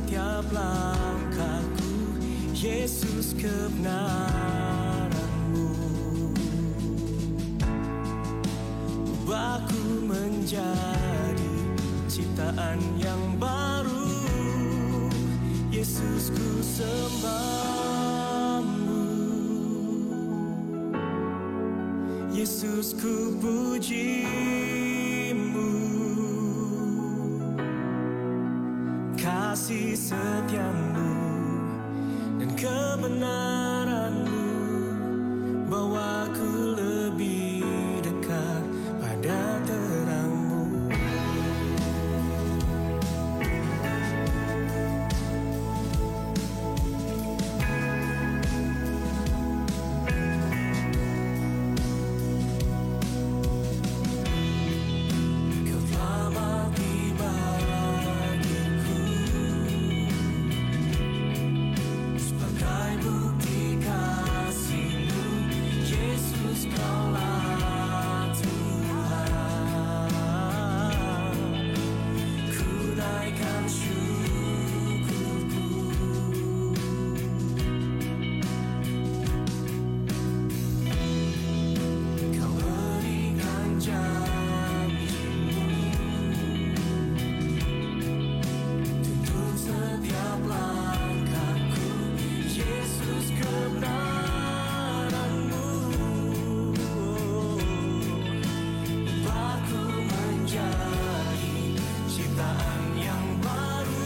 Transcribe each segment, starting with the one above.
setiap langkahku, Yesus kebenaran-Mu. Ubahku menjadi ciptaan yang baru, Yesus ku sembah-Mu. Yesus ku puji-Mu. Kasih setia-Mu dan kebenaran-Mu bawaku lebih dekat pada terang-Mu. Kau telah mati bagiku sebagai bukti kasih-Mu, Yesus Kaulah Tuhan. Ku naikkan syukurku. Kau berikan janji-Mu tuntun setiap langkahku, Yesus kebenaran-Mu. Ubahku menjadi ciptaan yang baru,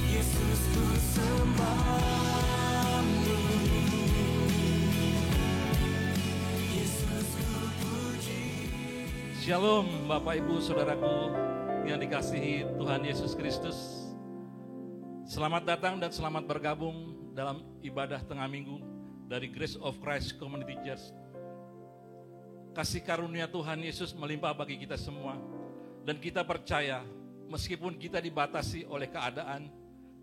Yesus ku sembah-Mu. Yesus ku puji. Shalom Bapak Ibu Saudaraku yang dikasihi Tuhan Yesus Kristus. Selamat datang dan selamat bergabung dalam ibadah tengah minggu dari Grace of Christ Community Church. Kasih karunia Tuhan Yesus melimpah bagi kita semua. Dan kita percaya meskipun kita dibatasi oleh keadaan,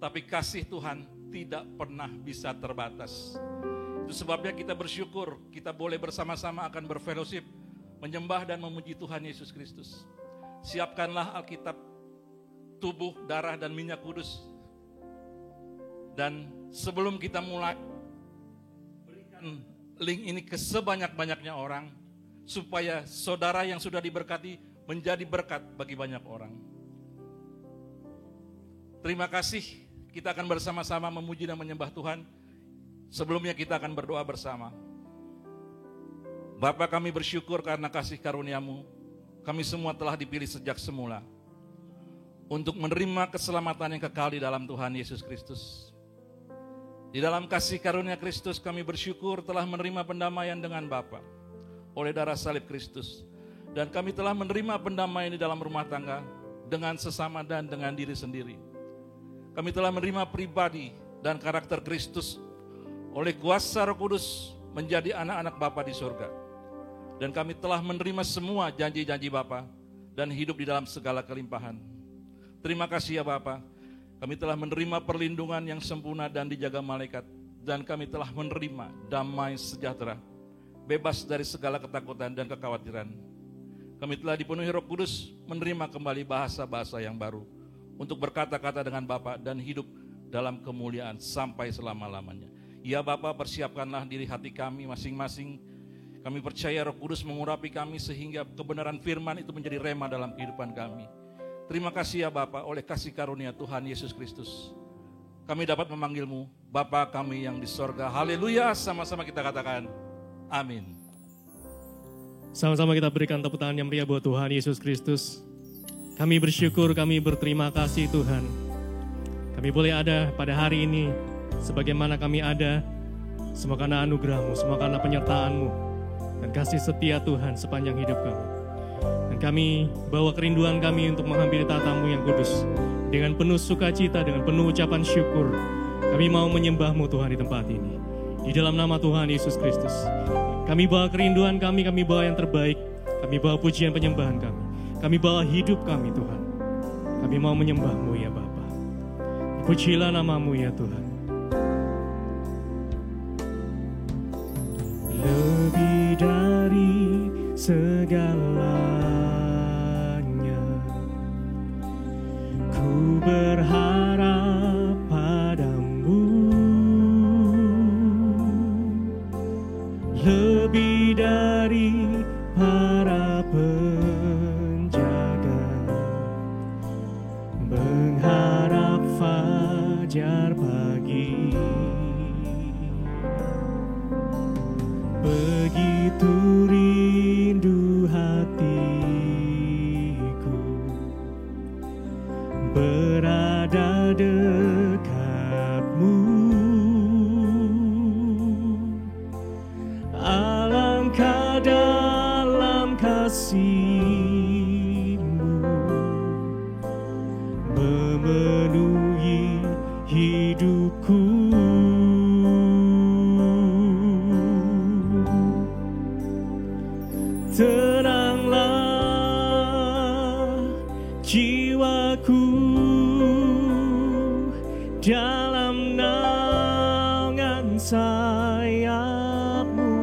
tapi kasih Tuhan tidak pernah bisa terbatas. Itu sebabnya kita bersyukur kita boleh bersama-sama akan berfellowship, menyembah dan memuji Tuhan Yesus Kristus. Siapkanlah Alkitab, tubuh, darah, dan minyak kudus. Dan sebelum kita mulai, berikan link ini ke sebanyak-banyaknya orang, supaya saudara yang sudah diberkati menjadi berkat bagi banyak orang. Terima kasih, kita akan bersama-sama memuji dan menyembah Tuhan. Sebelumnya kita akan berdoa bersama. Bapa, kami bersyukur karena kasih karunia-Mu. Kami semua telah dipilih sejak semula untuk menerima keselamatan yang kekal di dalam Tuhan Yesus Kristus. Di dalam kasih karunia Kristus kami bersyukur telah menerima pendamaian dengan Bapa oleh darah salib Kristus. Dan kami telah menerima pendamaian di dalam rumah tangga dengan sesama dan dengan diri sendiri. Kami telah menerima pribadi dan karakter Kristus oleh kuasa Roh Kudus menjadi anak-anak Bapa di surga. Dan kami telah menerima semua janji-janji Bapa dan hidup di dalam segala kelimpahan. Terima kasih ya Bapa. Kami telah menerima perlindungan yang sempurna dan dijaga malaikat. Dan kami telah menerima damai sejahtera, bebas dari segala ketakutan dan kekhawatiran. Kami telah dipenuhi Roh Kudus, menerima kembali bahasa-bahasa yang baru untuk berkata-kata dengan Bapa dan hidup dalam kemuliaan sampai selama-lamanya. Ya Bapa, persiapkanlah diri hati kami masing-masing. Kami percaya Roh Kudus mengurapi kami sehingga kebenaran firman itu menjadi rema dalam kehidupan kami. Terima kasih ya Bapa, oleh kasih karunia Tuhan Yesus Kristus kami dapat memanggil-Mu Bapa kami yang di sorga. Haleluya, sama-sama kita katakan amin. Sama-sama kita berikan tepuk tangan yang meriah buat Tuhan Yesus Kristus. Kami bersyukur, kami berterima kasih Tuhan. Kami boleh ada pada hari ini sebagaimana kami ada, semua karena anugerah-Mu, semua karena penyertaan-Mu dan kasih setia Tuhan sepanjang hidup kami. Dan kami bawa kerinduan kami untuk menghampiri tata-Mu yang kudus dengan penuh sukacita, dengan penuh ucapan syukur. Kami mau menyembah-Mu Tuhan di tempat ini. Di dalam nama Tuhan Yesus Kristus. Kami bawa kerinduan kami bawa yang terbaik. Kami bawa pujian penyembahan kami. Kami bawa hidup kami Tuhan. Kami mau menyembah-Mu ya Bapa. Pujilah nama-Mu ya Tuhan. Lebih dari segalanya, ku berharap fajar pagi. Begitu rindu hatiku berada dekatmu. Alangkah dalam kasih-Mu memenuhi hidupku. Tenanglah jiwaku dalam naungan sayap-Mu,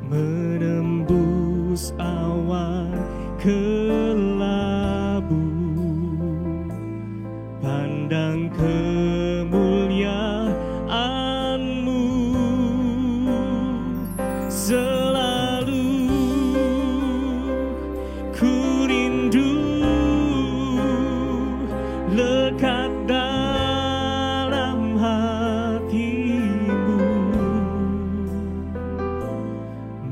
menembus awan kelabu, pandang kemuliaan-Mu. Selalu ku rindu lekat dalam hati-Mu,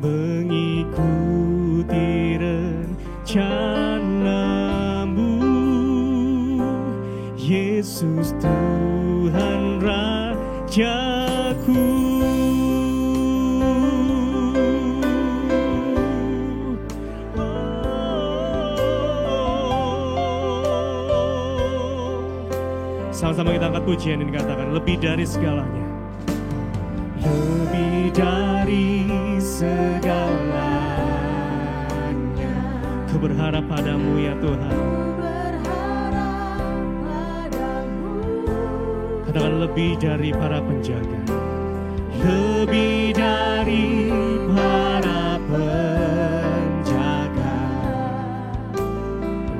mengikuti rencana-Mu, Yesus Tuhan Rajaku. Sama-sama kita angkat pujian dan katakan, lebih dari segalanya. Lebih dari segalanya, ku berharap padamu ya Tuhan. Katakan, lebih dari para penjaga, lebih dari para penjaga,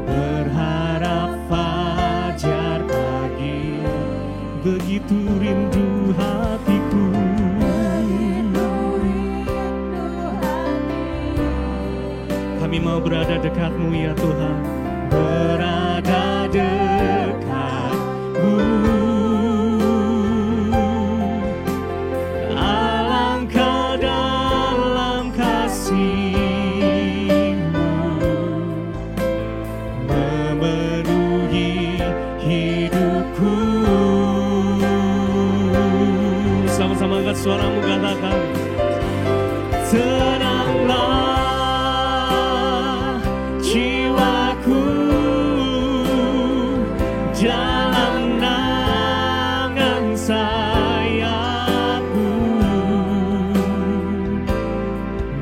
berharap fajar pagi. Begitu rindu hatiku, kami mau berada dekat-Mu ya Tuhan, berada dekat-Mu. Alangkah dalam kasih-Mu memenuhi hidupku. Sama-sama angkat suaramu, katakan, tenanglah jiwaku dalam naungan sayap-Mu,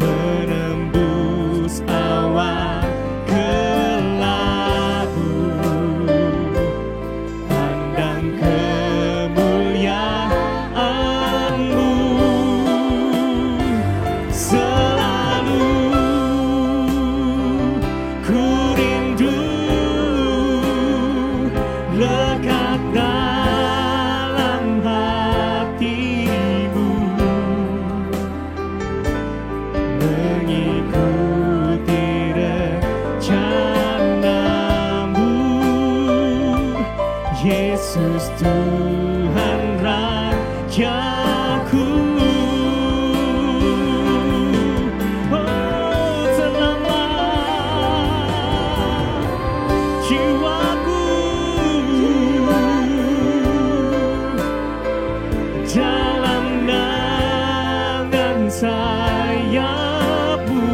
menembus awan kelabu, pandang kemuliaan-Mu. Selalu ku rindu lekat dalam hati-Mu, mengikuti rencana-Mu, Yesus Tuhan Rajaku. Oh, tenanglah jiwaku dalam naungan sayap-Mu,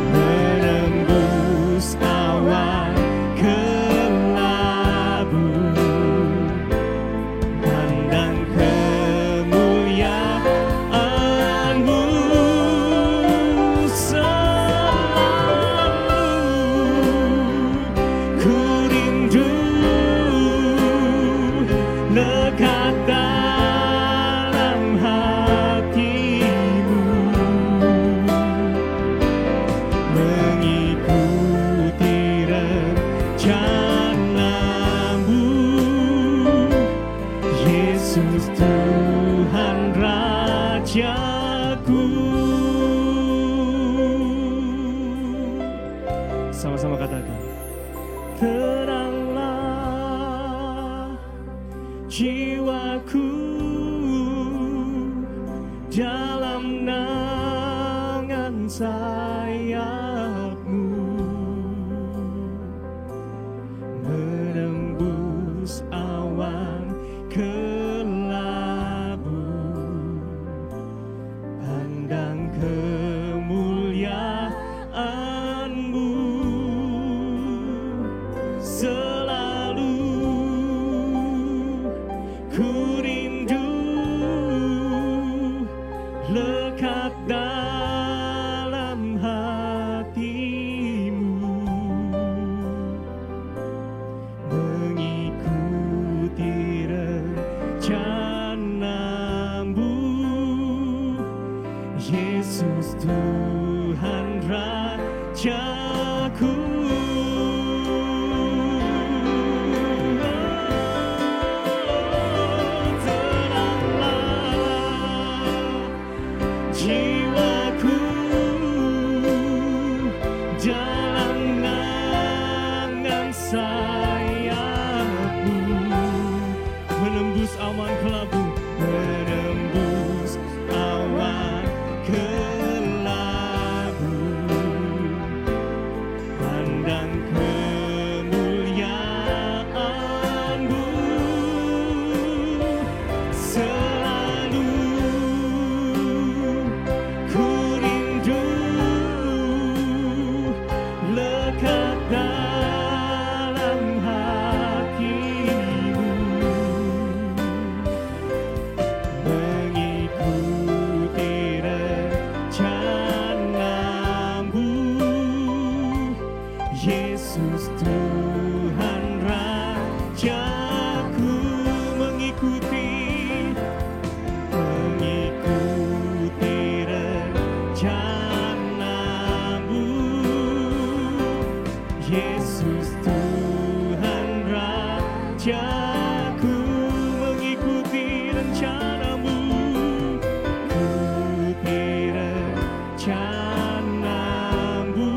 menembus awan kelabu, pandang kemuliaan-Mu. Selalu ku rindu lekat dalam hati-Mu, mengikuti rencana-Mu, Yesus Tuhan Rajaku. Sama-sama katakan, dalam naungan sayap-Mu, menembus awan kelabu, pandang kemuliaan-Mu, selalu ku rindu lekat dalam hati-Mu, mengikuti rencana-Mu, Yesus Tuhan Rajaku. Jiwaku dalam naungan sayap-Mu, menembus awan kelabu, menembus awan kelabu, pandang kemuliaan-Mu, selalu ku rindu lekat dalam hati-Mu, mengikuti rencana-Mu, Yesus Tuhan Rajaku, mengikuti rencana-Mu, Yesus Tuhan Rajaku, mengikuti rencana-Mu, ikuti rencana-Mu,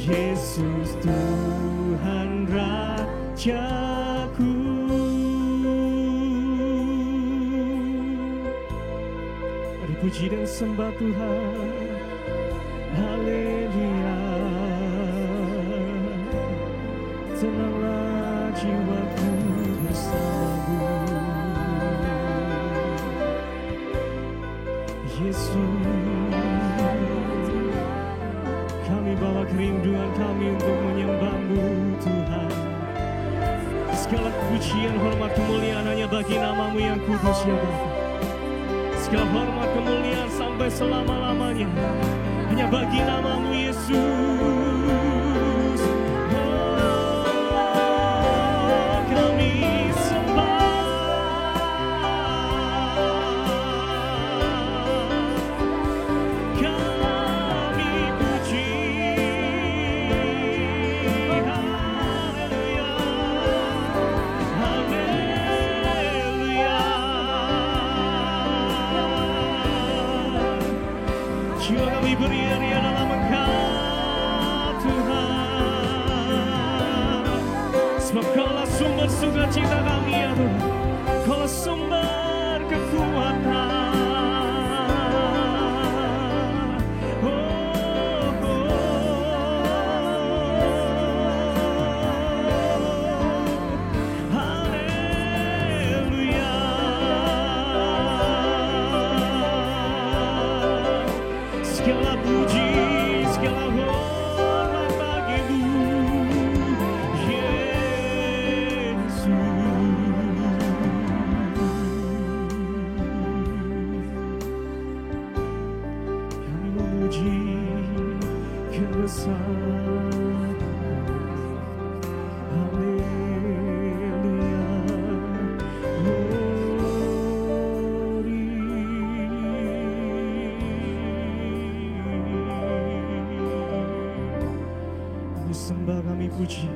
Yesus Tuhan Rajaku. Mari puji dan sembah Tuhan. Haleluya. Tenanglah jiwaku bersama-Mu, Yesus. Kami bawa kerinduan kami untuk menyembah-Mu, Tuhan. Segala pujian, hormat, kemuliaan hanya bagi nama-Mu yang kudus, ya Bapa. Segala hormat, kemuliaan sampai selama-lamanya hanya bagi nama-Mu, Yesus. Oh, kami sembah, kami puji. Haleluya, haleluya. Jiwa kami beria-ria dalam Engkau, Tuhan. Sebab Kaulah sumber sukacita kami, ya Tuhan. Kaulah sumber kekuatan. Haleluya. Segala puji, segala hormat bagi-Mu, Yesus. Kami memuji kebesaran. Haleluya. Sembah, kami puji.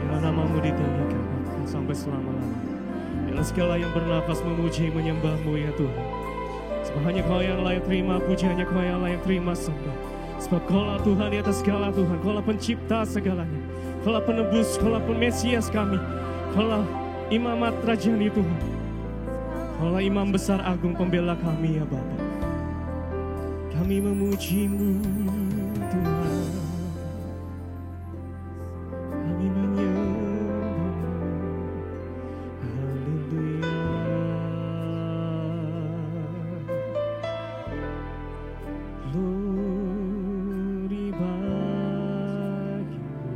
Biarlah nama-Mu ditinggikan sampai selama-lamanya. Biarlah segala yang bernafas memuji menyembah-Mu, ya Tuhan. Sebab hanya Kau yang layak terima puji, hanya Kau yang layak terima sembah. Sebab Kaulah Tuhan di atas segala Tuhan. Kaulah pencipta segalanya. Kaulah penebus, Kaulah Mesias kami. Kaulah imamat rajani Tuhan. Kaulah imam besar agung pembela kami ya Bapa. Kami memuji-Mu Tuhan. Kami menyembah-Mu. Haleluya. Glory bagi-Mu.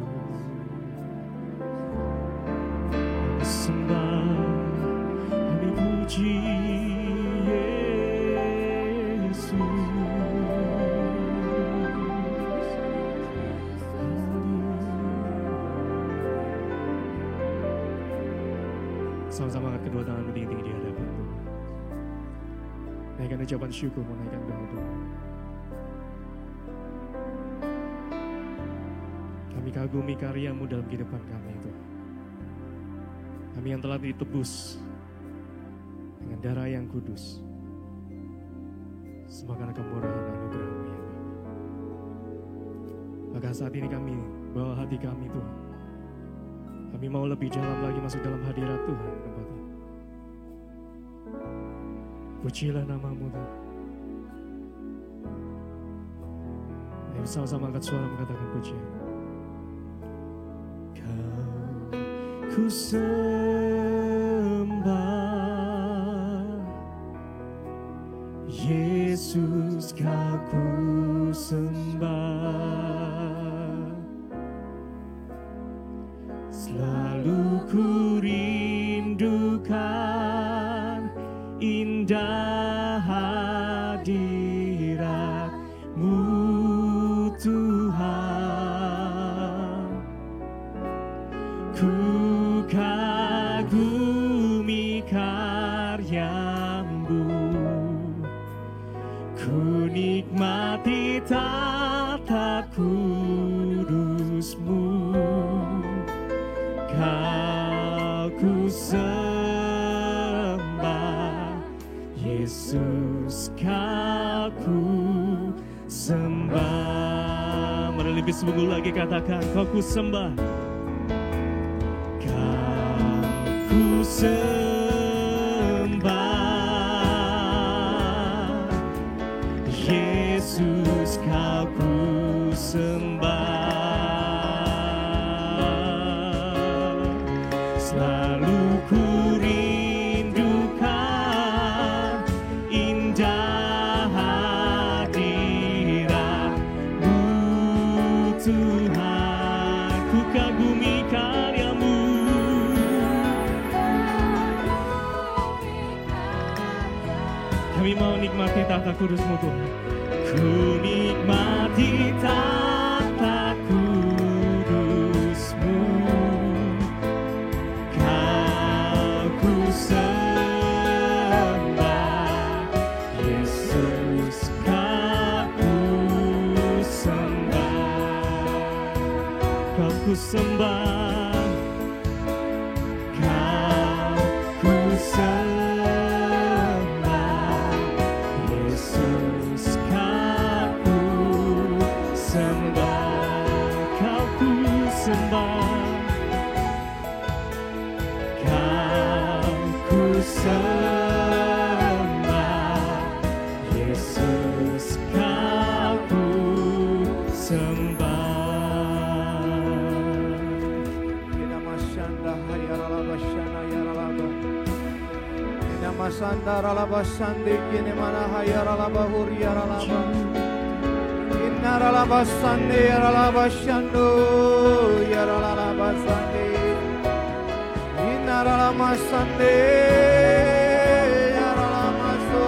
Kami sembah, kami puji Yesus. Sama-sama angkat kedua tangan tinggi-tinggi di hadapan Tuhan. Naikkan ucapan syukur, menaikkan doa-doa. Kami kagumi karya-Mu dalam kehidupan kami Tuhan. Kami yang telah ditebus dengan darah yang kudus. Semua karena kemurahan anugerah-Mu ya Bapa. Maka saat ini kami bawa hati kami Tuhan. Kami mau lebih dalam lagi masuk dalam hadirat Tuhan tempat ini. Pujilah nama-Mu Tuhan. Ayo sama-sama angkat suara mengatakan pujian. Kau ku sembah, Yesus Kau ku sembah. Selalu ku rindukan indah hadirat-Mu Tuhan. Ku kagumi karya-Mu, ku nikmati tata kudus-Mu. Kau ku sembah, Yesus Kau ku sembah. Mari lebih sungguh lagi katakan, Kau ku sembah. Kau ku sembah, Yesus Kau ku sembah. Selalu ku rindukan indah hadirat-Mu Tuhan. Ku kagumi karya-Mu. Kami mau nikmati tata kudus-Mu Tuhan. Ku nikmati tata kudus-Mu. Kau ku sembah, Yesus Kau ku sembah. Kau ku sembah, Kau ku sembah, Yesus Kau ku sembah. Kau ku sembah, Kau ku sembah, Yesus Kau ku sembah. Inamasanda hayaralaba shana yaralaba. Inamasanda ralaba sandi kini mana hayaralaba huriyaralaba. Inaralaba sandi yaralaba shando yaralaba sandi. Inaralama sandi yaralama so.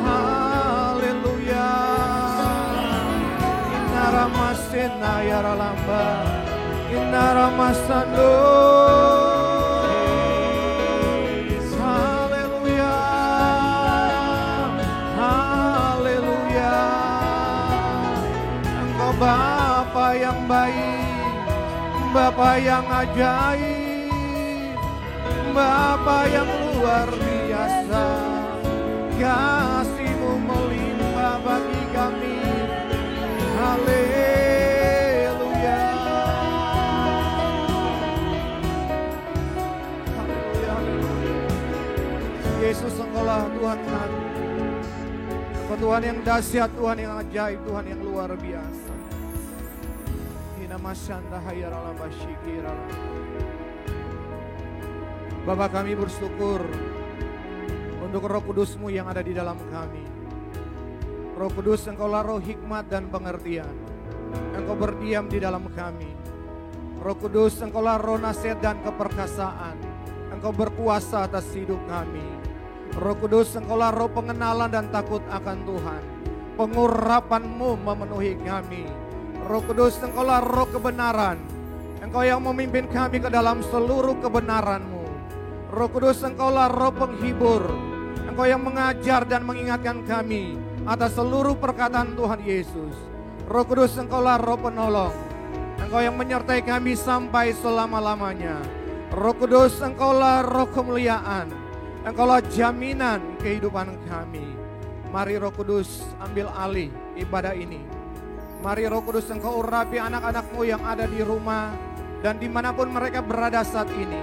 Haleluya. Inaramasena yaralamba. Inaramasando. Haleluya. Haleluya. Engkau Bapa yang baik, Bapa yang ajaib, Bapa yang luar biasa. Kasih-Mu melimpah bagi kami. Haleluya. Haleluya, haleluya. Yesus, Engkaulah Tuhan kami. Engkau Tuhan yang dahsyat, Tuhan yang ajaib, Tuhan yang luar biasa. Hinamasyanda hayarala basyikirala. Bapa, kami bersyukur untuk Roh Kudus-Mu yang ada di dalam kami. Roh Kudus, Engkaulah roh hikmat dan pengertian. Engkau berdiam di dalam kami. Roh Kudus, Engkaulah roh nasihat dan keperkasaan. Engkau berkuasa atas hidup kami. Roh Kudus, Engkaulah roh pengenalan dan takut akan Tuhan. Pengurapan-Mu memenuhi kami. Roh Kudus, Engkaulah roh kebenaran. Engkau yang memimpin kami ke dalam seluruh kebenaran-Mu. Roh Kudus, Engkaulah roh penghibur. Engkau yang mengajar dan mengingatkan kami atas seluruh perkataan Tuhan Yesus. Roh Kudus, Engkaulah roh penolong. Engkau yang menyertai kami sampai selama-lamanya. Roh Kudus, Engkaulah roh kemuliaan. Engkaulah jaminan kehidupan kami. Mari Roh Kudus ambil alih ibadah ini. Mari Roh Kudus, Engkau urapi anak-anak-Mu yang ada di rumah dan dimanapun mereka berada saat ini.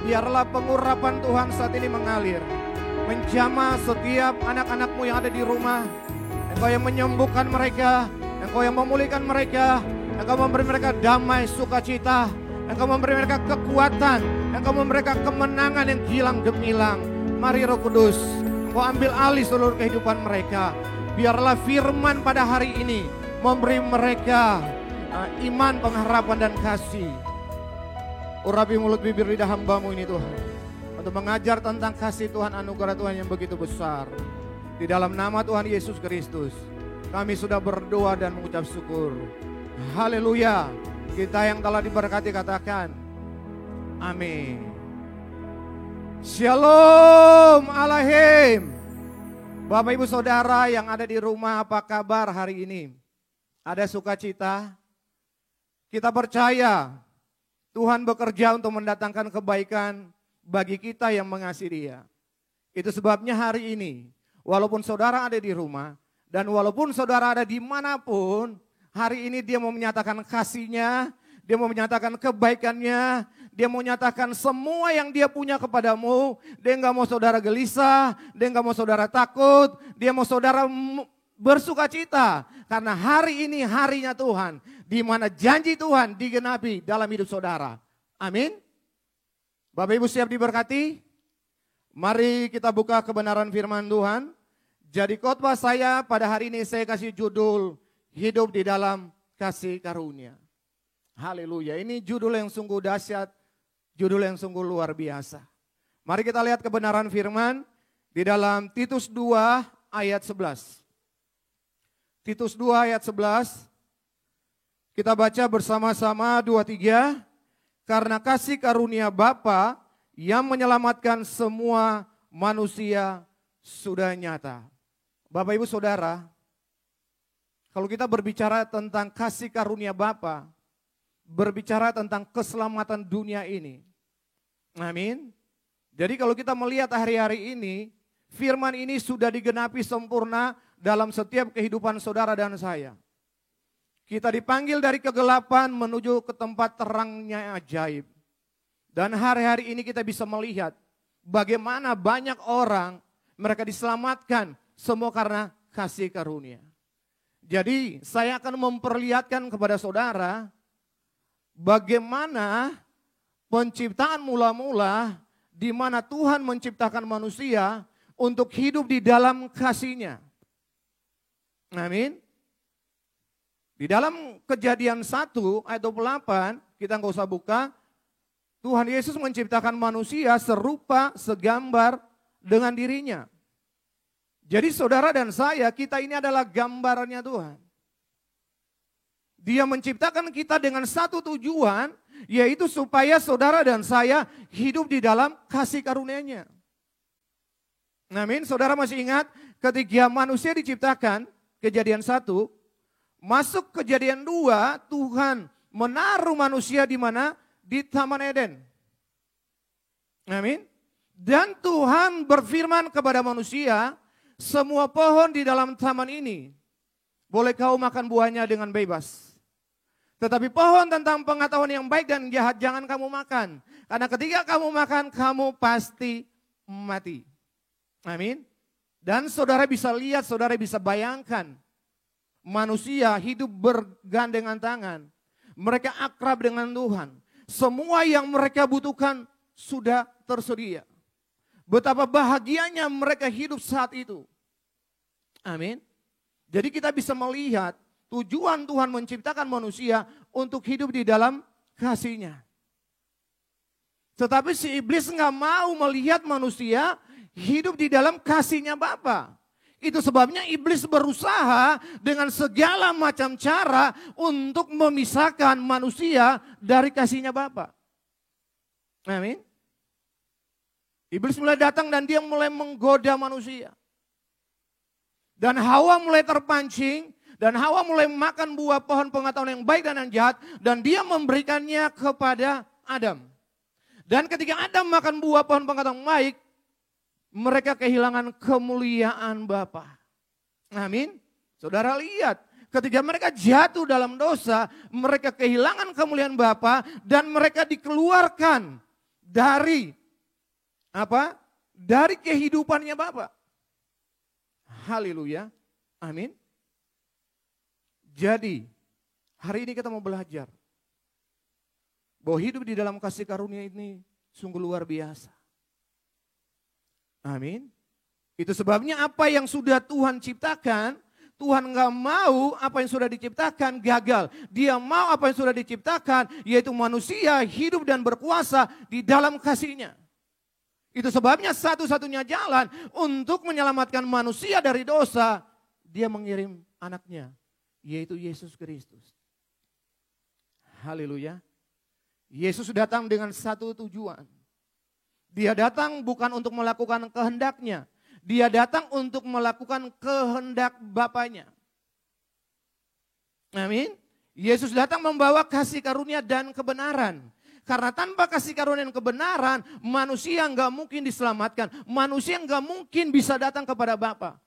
Biarlah pengurapan Tuhan saat ini mengalir, menjamah setiap anak-anak-Mu yang ada di rumah. Engkau yang menyembuhkan mereka, Engkau yang memulihkan mereka, Engkau memberi mereka damai sukacita, Engkau memberi mereka kekuatan, Engkau memberi mereka kemenangan yang gilang gemilang. Mari Roh Kudus, Engkau ambil alih seluruh kehidupan mereka. Biarlah firman pada hari ini memberi mereka iman, pengharapan dan kasih. Urapi mulut bibir lidah hamba-Mu ini Tuhan, untuk mengajar tentang kasih Tuhan, anugerah Tuhan yang begitu besar. Di dalam nama Tuhan Yesus Kristus, kami sudah berdoa dan mengucap syukur. Haleluya. Kita yang telah diberkati katakan amin. Shalom Alahim. Bapak Ibu Saudara yang ada di rumah, apa kabar hari ini? Ada sukacita? Kita percaya Tuhan bekerja untuk mendatangkan kebaikan bagi kita yang mengasihi Dia. Itu sebabnya hari ini, walaupun saudara ada di rumah, dan walaupun saudara ada dimanapun, hari ini Dia mau menyatakan kasih-Nya, Dia mau menyatakan kebaikannya, Dia mau menyatakan semua yang Dia punya kepadamu. Dia nggak mau saudara gelisah, Dia nggak mau saudara takut, Dia mau saudara bersukacita. Karena hari ini harinya Tuhan, di mana janji Tuhan digenapi dalam hidup saudara. Amin. Bapak Ibu siap diberkati? Mari kita buka kebenaran firman Tuhan. Jadi khotbah saya pada hari ini saya kasih judul Hidup di dalam Kasih Karunia. Haleluya, ini judul yang sungguh dahsyat, judul yang sungguh luar biasa. Mari kita lihat kebenaran firman di dalam Titus 2 ayat 11. Titus 2 ayat 11. Kita baca bersama-sama 2-3. Karena kasih karunia Bapa yang menyelamatkan semua manusia sudah nyata. Bapak Ibu Saudara, kalau kita berbicara tentang kasih karunia Bapa, berbicara tentang keselamatan dunia ini. Amin. Jadi kalau kita melihat hari-hari ini, firman ini sudah digenapi sempurna dalam setiap kehidupan saudara dan saya. Kita dipanggil dari kegelapan menuju ke tempat terangnya ajaib. Dan hari-hari ini kita bisa melihat bagaimana banyak orang mereka diselamatkan semua karena kasih karunia. Jadi saya akan memperlihatkan kepada saudara bagaimana penciptaan mula-mula di mana Tuhan menciptakan manusia untuk hidup di dalam kasih-Nya. Amin. Di dalam Kejadian 1 ayat 28, kita nggak usah buka, Tuhan Yesus menciptakan manusia serupa, segambar dengan dirinya. Jadi saudara dan saya, kita ini adalah gambarannya Tuhan. Dia menciptakan kita dengan satu tujuan, yaitu supaya saudara dan saya hidup di dalam kasih karunia-Nya. Amin. Saudara masih ingat ketika manusia diciptakan, Kejadian 1, masuk Kejadian 2, Tuhan menaruh manusia di mana? Di Taman Eden. Amin. Dan Tuhan berfirman kepada manusia, semua pohon di dalam taman ini boleh kau makan buahnya dengan bebas. Tetapi pohon tentang pengetahuan yang baik dan jahat jangan kamu makan. Karena ketika kamu makan, kamu pasti mati. Amin. Dan saudara bisa lihat, saudara bisa bayangkan. Manusia hidup bergandengan tangan. Mereka akrab dengan Tuhan. Semua yang mereka butuhkan sudah tersedia. Betapa bahagianya mereka hidup saat itu. Amin. Jadi kita bisa melihat tujuan Tuhan menciptakan manusia untuk hidup di dalam kasih-Nya. Tetapi si iblis nggak mau melihat manusia hidup di dalam kasih-Nya Bapa. Itu sebabnya iblis berusaha dengan segala macam cara untuk memisahkan manusia dari kasih-Nya Bapa. Amin. Iblis mulai datang dan dia mulai menggoda manusia. Dan Hawa mulai terpancing, dan Hawa mulai makan buah pohon pengetahuan yang baik dan yang jahat, dan dia memberikannya kepada Adam. Dan ketika Adam makan buah pohon pengetahuan yang baik, mereka kehilangan kemuliaan Bapa. Amin. Saudara lihat, ketika mereka jatuh dalam dosa, mereka kehilangan kemuliaan Bapa dan mereka dikeluarkan dari apa? Dari kehidupannya Bapa. Haleluya. Amin. Jadi, hari ini kita mau belajar bahwa hidup di dalam kasih karunia ini sungguh luar biasa. Amin. Itu sebabnya apa yang sudah Tuhan ciptakan, Tuhan gak mau apa yang sudah diciptakan gagal. Dia mau apa yang sudah diciptakan, yaitu manusia hidup dan berkuasa di dalam kasih-Nya. Itu sebabnya satu-satunya jalan untuk menyelamatkan manusia dari dosa, dia mengirim anaknya, yaitu Yesus Kristus. Haleluya. Yesus datang dengan satu tujuan. Dia datang bukan untuk melakukan kehendaknya. Dia datang untuk melakukan kehendak Bapanya. Amin. Yesus datang membawa kasih karunia dan kebenaran. Karena tanpa kasih karunia dan kebenaran, manusia nggak mungkin diselamatkan. Manusia nggak mungkin bisa datang kepada Bapa.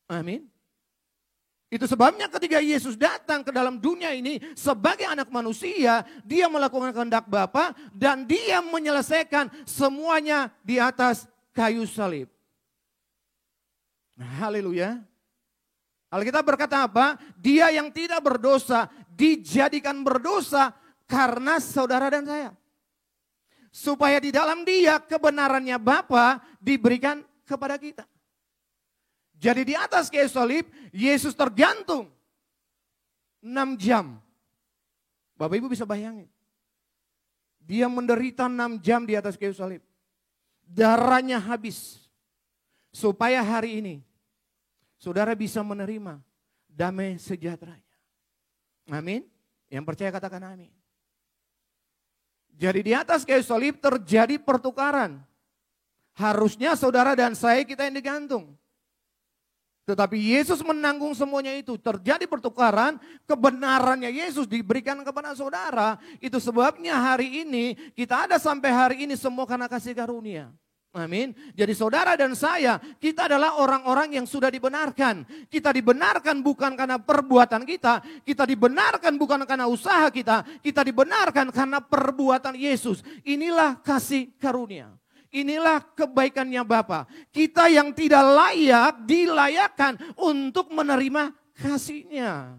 Amin. Itu sebabnya ketika Yesus datang ke dalam dunia ini sebagai anak manusia, dia melakukan kehendak Bapa dan dia menyelesaikan semuanya di atas kayu salib. Haleluya. Alkitab berkata apa? Dia yang tidak berdosa dijadikan berdosa karena saudara dan saya. Supaya di dalam dia kebenarannya Bapa diberikan kepada kita. Jadi di atas kayu salib Yesus tergantung 6 jam. Bapak Ibu bisa bayangin. Dia menderita 6 jam di atas kayu salib. Darahnya habis. Supaya hari ini saudara bisa menerima damai sejahteranya. Amin. Yang percaya katakan amin. Jadi di atas kayu salib terjadi pertukaran. Harusnya saudara dan saya kita yang digantung. Tetapi Yesus menanggung semuanya itu. Terjadi pertukaran, kebenarannya Yesus diberikan kepada saudara. Itu sebabnya hari ini, kita ada sampai hari ini semua karena kasih karunia. Amin. Jadi saudara dan saya, kita adalah orang-orang yang sudah dibenarkan. Kita dibenarkan bukan karena perbuatan kita. Kita dibenarkan bukan karena usaha kita. Kita dibenarkan karena perbuatan Yesus. Inilah kasih karunia. Inilah kebaikannya Bapa. Kita yang tidak layak dilayakkan untuk menerima kasih-Nya.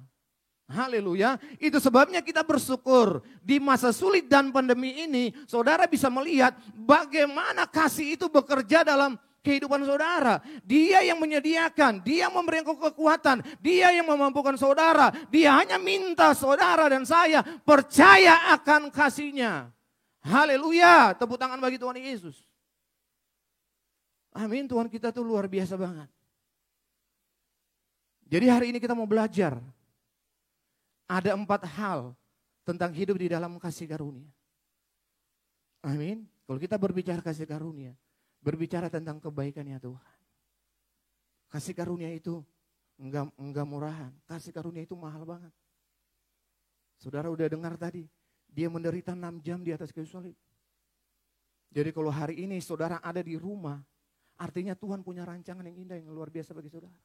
Haleluya. Itu sebabnya kita bersyukur di masa sulit dan pandemi ini saudara bisa melihat bagaimana kasih itu bekerja dalam kehidupan saudara. Dia yang menyediakan, dia memberikan kekuatan, dia yang memampukan saudara. Dia hanya minta saudara dan saya percaya akan kasih-Nya. Haleluya. Tepuk tangan bagi Tuhan Yesus. Amin. Tuhan kita tuh luar biasa banget. Jadi hari ini kita mau belajar. Ada 4 hal tentang hidup di dalam kasih karunia. Amin. Kalau kita berbicara kasih karunia, berbicara tentang kebaikannya Tuhan. Kasih karunia itu enggak murahan. Kasih karunia itu mahal banget. Saudara udah dengar tadi, dia menderita 6 jam di atas kayu salib. Jadi kalau hari ini saudara ada di rumah, artinya Tuhan punya rancangan yang indah, yang luar biasa bagi saudara.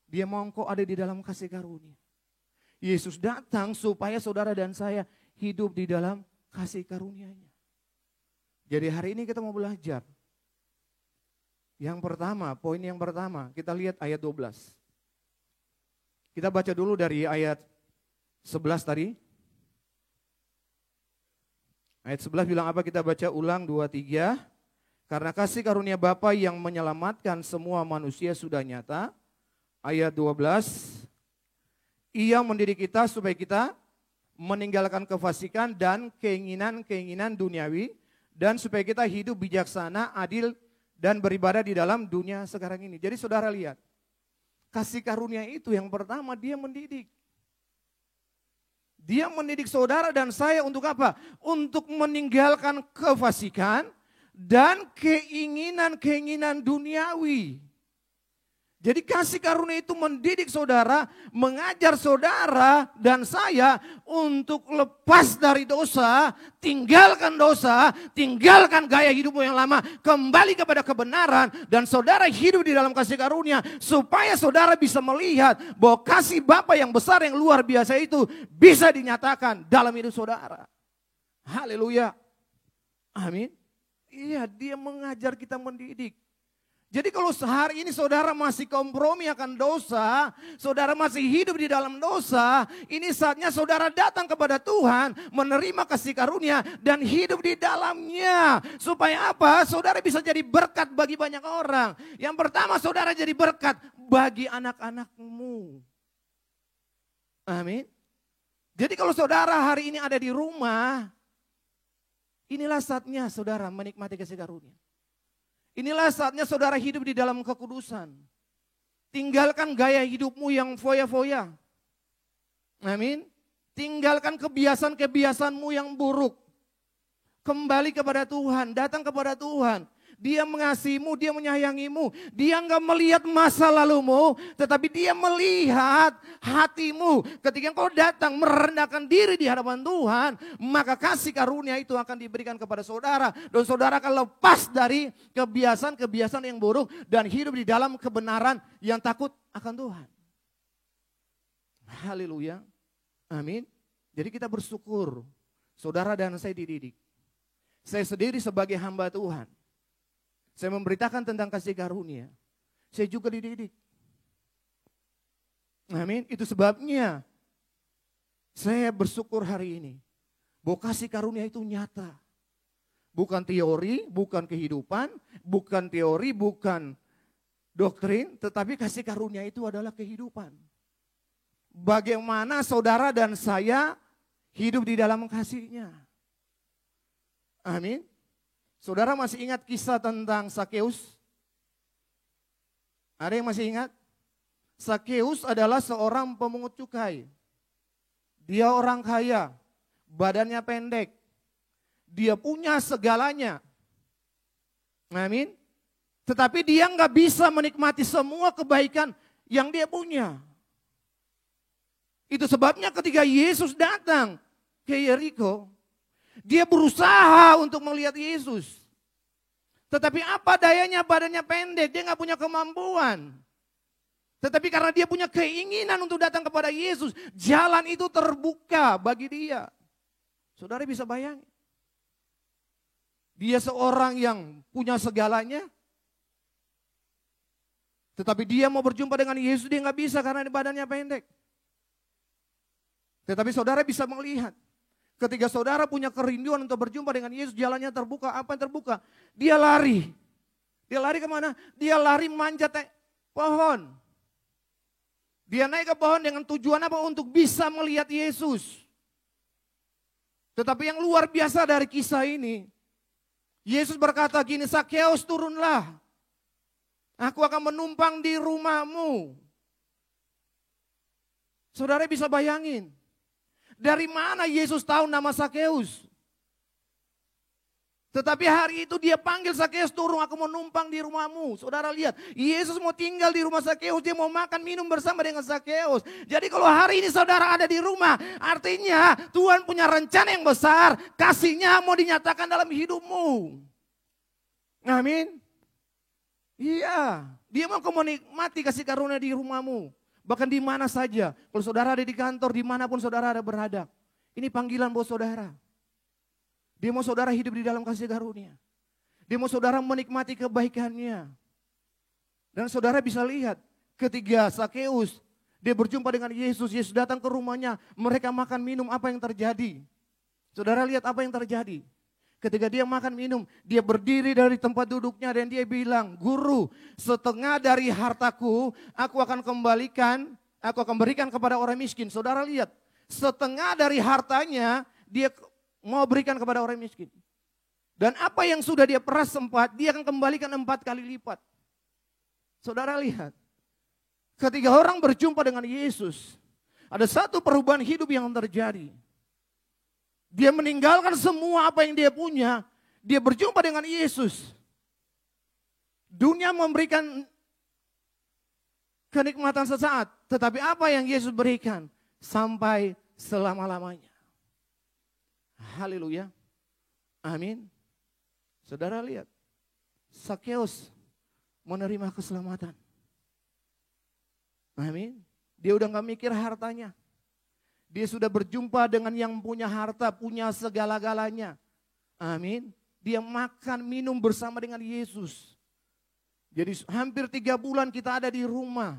Dia mau engkau ada di dalam kasih karunia. Yesus datang supaya saudara dan saya hidup di dalam kasih karunia-Nya. Jadi hari ini kita mau belajar. Yang pertama, poin yang pertama, kita lihat ayat 12. Kita baca dulu dari ayat 11 tadi. Ayat 11 bilang apa? Kita baca ulang 2, 3. Karena kasih karunia Bapa yang menyelamatkan semua manusia sudah nyata. Ayat 12. Ia mendidik kita supaya kita meninggalkan kefasikan dan keinginan-keinginan duniawi. Dan supaya kita hidup bijaksana, adil, dan beribadah di dalam dunia sekarang ini. Jadi saudara lihat, kasih karunia itu yang pertama dia mendidik. Dia mendidik saudara dan saya untuk apa? Untuk meninggalkan kefasikan dan keinginan-keinginan duniawi. Jadi kasih karunia itu mendidik saudara, mengajar saudara dan saya untuk lepas dari dosa, tinggalkan gaya hidupmu yang lama, kembali kepada kebenaran dan saudara hidup di dalam kasih karunia supaya saudara bisa melihat bahwa kasih Bapa yang besar yang luar biasa itu bisa dinyatakan dalam hidup saudara. Haleluya. Amin. Iya, dia mengajar kita mendidik. Jadi kalau sehari ini saudara masih kompromi akan dosa, saudara masih hidup di dalam dosa, ini saatnya saudara datang kepada Tuhan, menerima kasih karunia dan hidup di dalamnya. Supaya apa? Saudara bisa jadi berkat bagi banyak orang. Yang pertama saudara jadi berkat bagi anak-anakmu. Amin. Jadi kalau saudara hari ini ada di rumah, inilah saatnya saudara menikmati kasih karunia. Inilah saatnya saudara hidup di dalam kekudusan. Tinggalkan gaya hidupmu yang foya-foya. Amin. Tinggalkan kebiasaan-kebiasaanmu yang buruk. Kembali kepada Tuhan, datang kepada Tuhan. Dia mengasihimu, dia menyayangimu. Dia enggak melihat masa lalumu, tetapi dia melihat hatimu. Ketika engkau datang merendahkan diri di hadapan Tuhan, maka kasih karunia itu akan diberikan kepada saudara. Dan saudara akan lepas dari kebiasaan-kebiasaan yang buruk dan hidup di dalam kebenaran yang takut akan Tuhan. Haleluya. Amin. Jadi kita bersyukur, saudara dan saya dididik. Saya sendiri sebagai hamba Tuhan, saya memberitakan tentang kasih karunia. Saya juga dididik. Amin. Itu sebabnya saya bersyukur hari ini bahwa kasih karunia itu nyata. Bukan teori, bukan kehidupan, bukan teori, bukan doktrin, tetapi kasih karunia itu adalah kehidupan. Bagaimana saudara dan saya hidup di dalam kasih-Nya. Amin. Saudara masih ingat kisah tentang Sakeus? Ada yang masih ingat? Sakeus adalah seorang pemungut cukai. Dia orang kaya, badannya pendek. Dia punya segalanya. Amin. Tetapi dia nggak bisa menikmati semua kebaikan yang dia punya. Itu sebabnya ketika Yesus datang ke Yeriko, dia berusaha untuk melihat Yesus. Tetapi apa dayanya, badannya pendek, dia nggak punya kemampuan. Tetapi karena dia punya keinginan untuk datang kepada Yesus, jalan itu terbuka bagi dia. Saudara bisa bayangin. Dia seorang yang punya segalanya, tetapi dia mau berjumpa dengan Yesus, dia nggak bisa karena badannya pendek. Tetapi saudara bisa melihat, ketika saudara punya kerinduan untuk berjumpa dengan Yesus, jalannya terbuka. Apa yang terbuka? Dia lari. Dia lari kemana? Dia lari manjat pohon. Dia naik ke pohon dengan tujuan apa? Untuk bisa melihat Yesus. Tetapi yang luar biasa dari kisah ini, Yesus berkata gini, Sakeus turunlah. Aku akan menumpang di rumahmu. Saudara bisa bayangin. Dari mana Yesus tahu nama Sakeus? Tetapi hari itu dia panggil Sakeus, turun, aku mau numpang di rumahmu. Saudara lihat, Yesus mau tinggal di rumah Sakeus, dia mau makan minum bersama dengan Sakeus. Jadi kalau hari ini saudara ada di rumah, artinya Tuhan punya rencana yang besar, kasih-Nya mau dinyatakan dalam hidupmu. Amin. Iya, dia mau menikmati kasih karunia di rumahmu. Bahkan di mana saja, kalau saudara ada di kantor, dimanapun saudara ada berada. Ini panggilan buat saudara. Dia mau saudara hidup di dalam kasih karunia. Dia mau saudara menikmati kebaikannya. Dan saudara bisa lihat ketika Sakeus dia berjumpa dengan Yesus, Yesus datang ke rumahnya, mereka makan minum, apa yang terjadi? Saudara lihat apa yang terjadi. Ketika dia makan minum, dia berdiri dari tempat duduknya dan dia bilang, Guru, setengah dari hartaku aku akan berikan kepada orang miskin. Saudara lihat, setengah dari hartanya dia mau berikan kepada orang miskin. Dan apa yang sudah dia peras sempat, dia akan kembalikan 4 kali lipat. Saudara lihat, ketika orang berjumpa dengan Yesus, ada satu perubahan hidup yang terjadi. Dia meninggalkan semua apa yang dia punya, dia berjumpa dengan Yesus. Dunia memberikan kenikmatan sesaat, tetapi apa yang Yesus berikan sampai selama-lamanya. Haleluya. Amin. Saudara lihat, Sakeus menerima keselamatan. Amin. Dia udah gak mikir hartanya. Dia sudah berjumpa dengan yang punya harta, punya segala-galanya. Amin. Dia makan minum bersama dengan Yesus. Jadi hampir 3 bulan kita ada di rumah.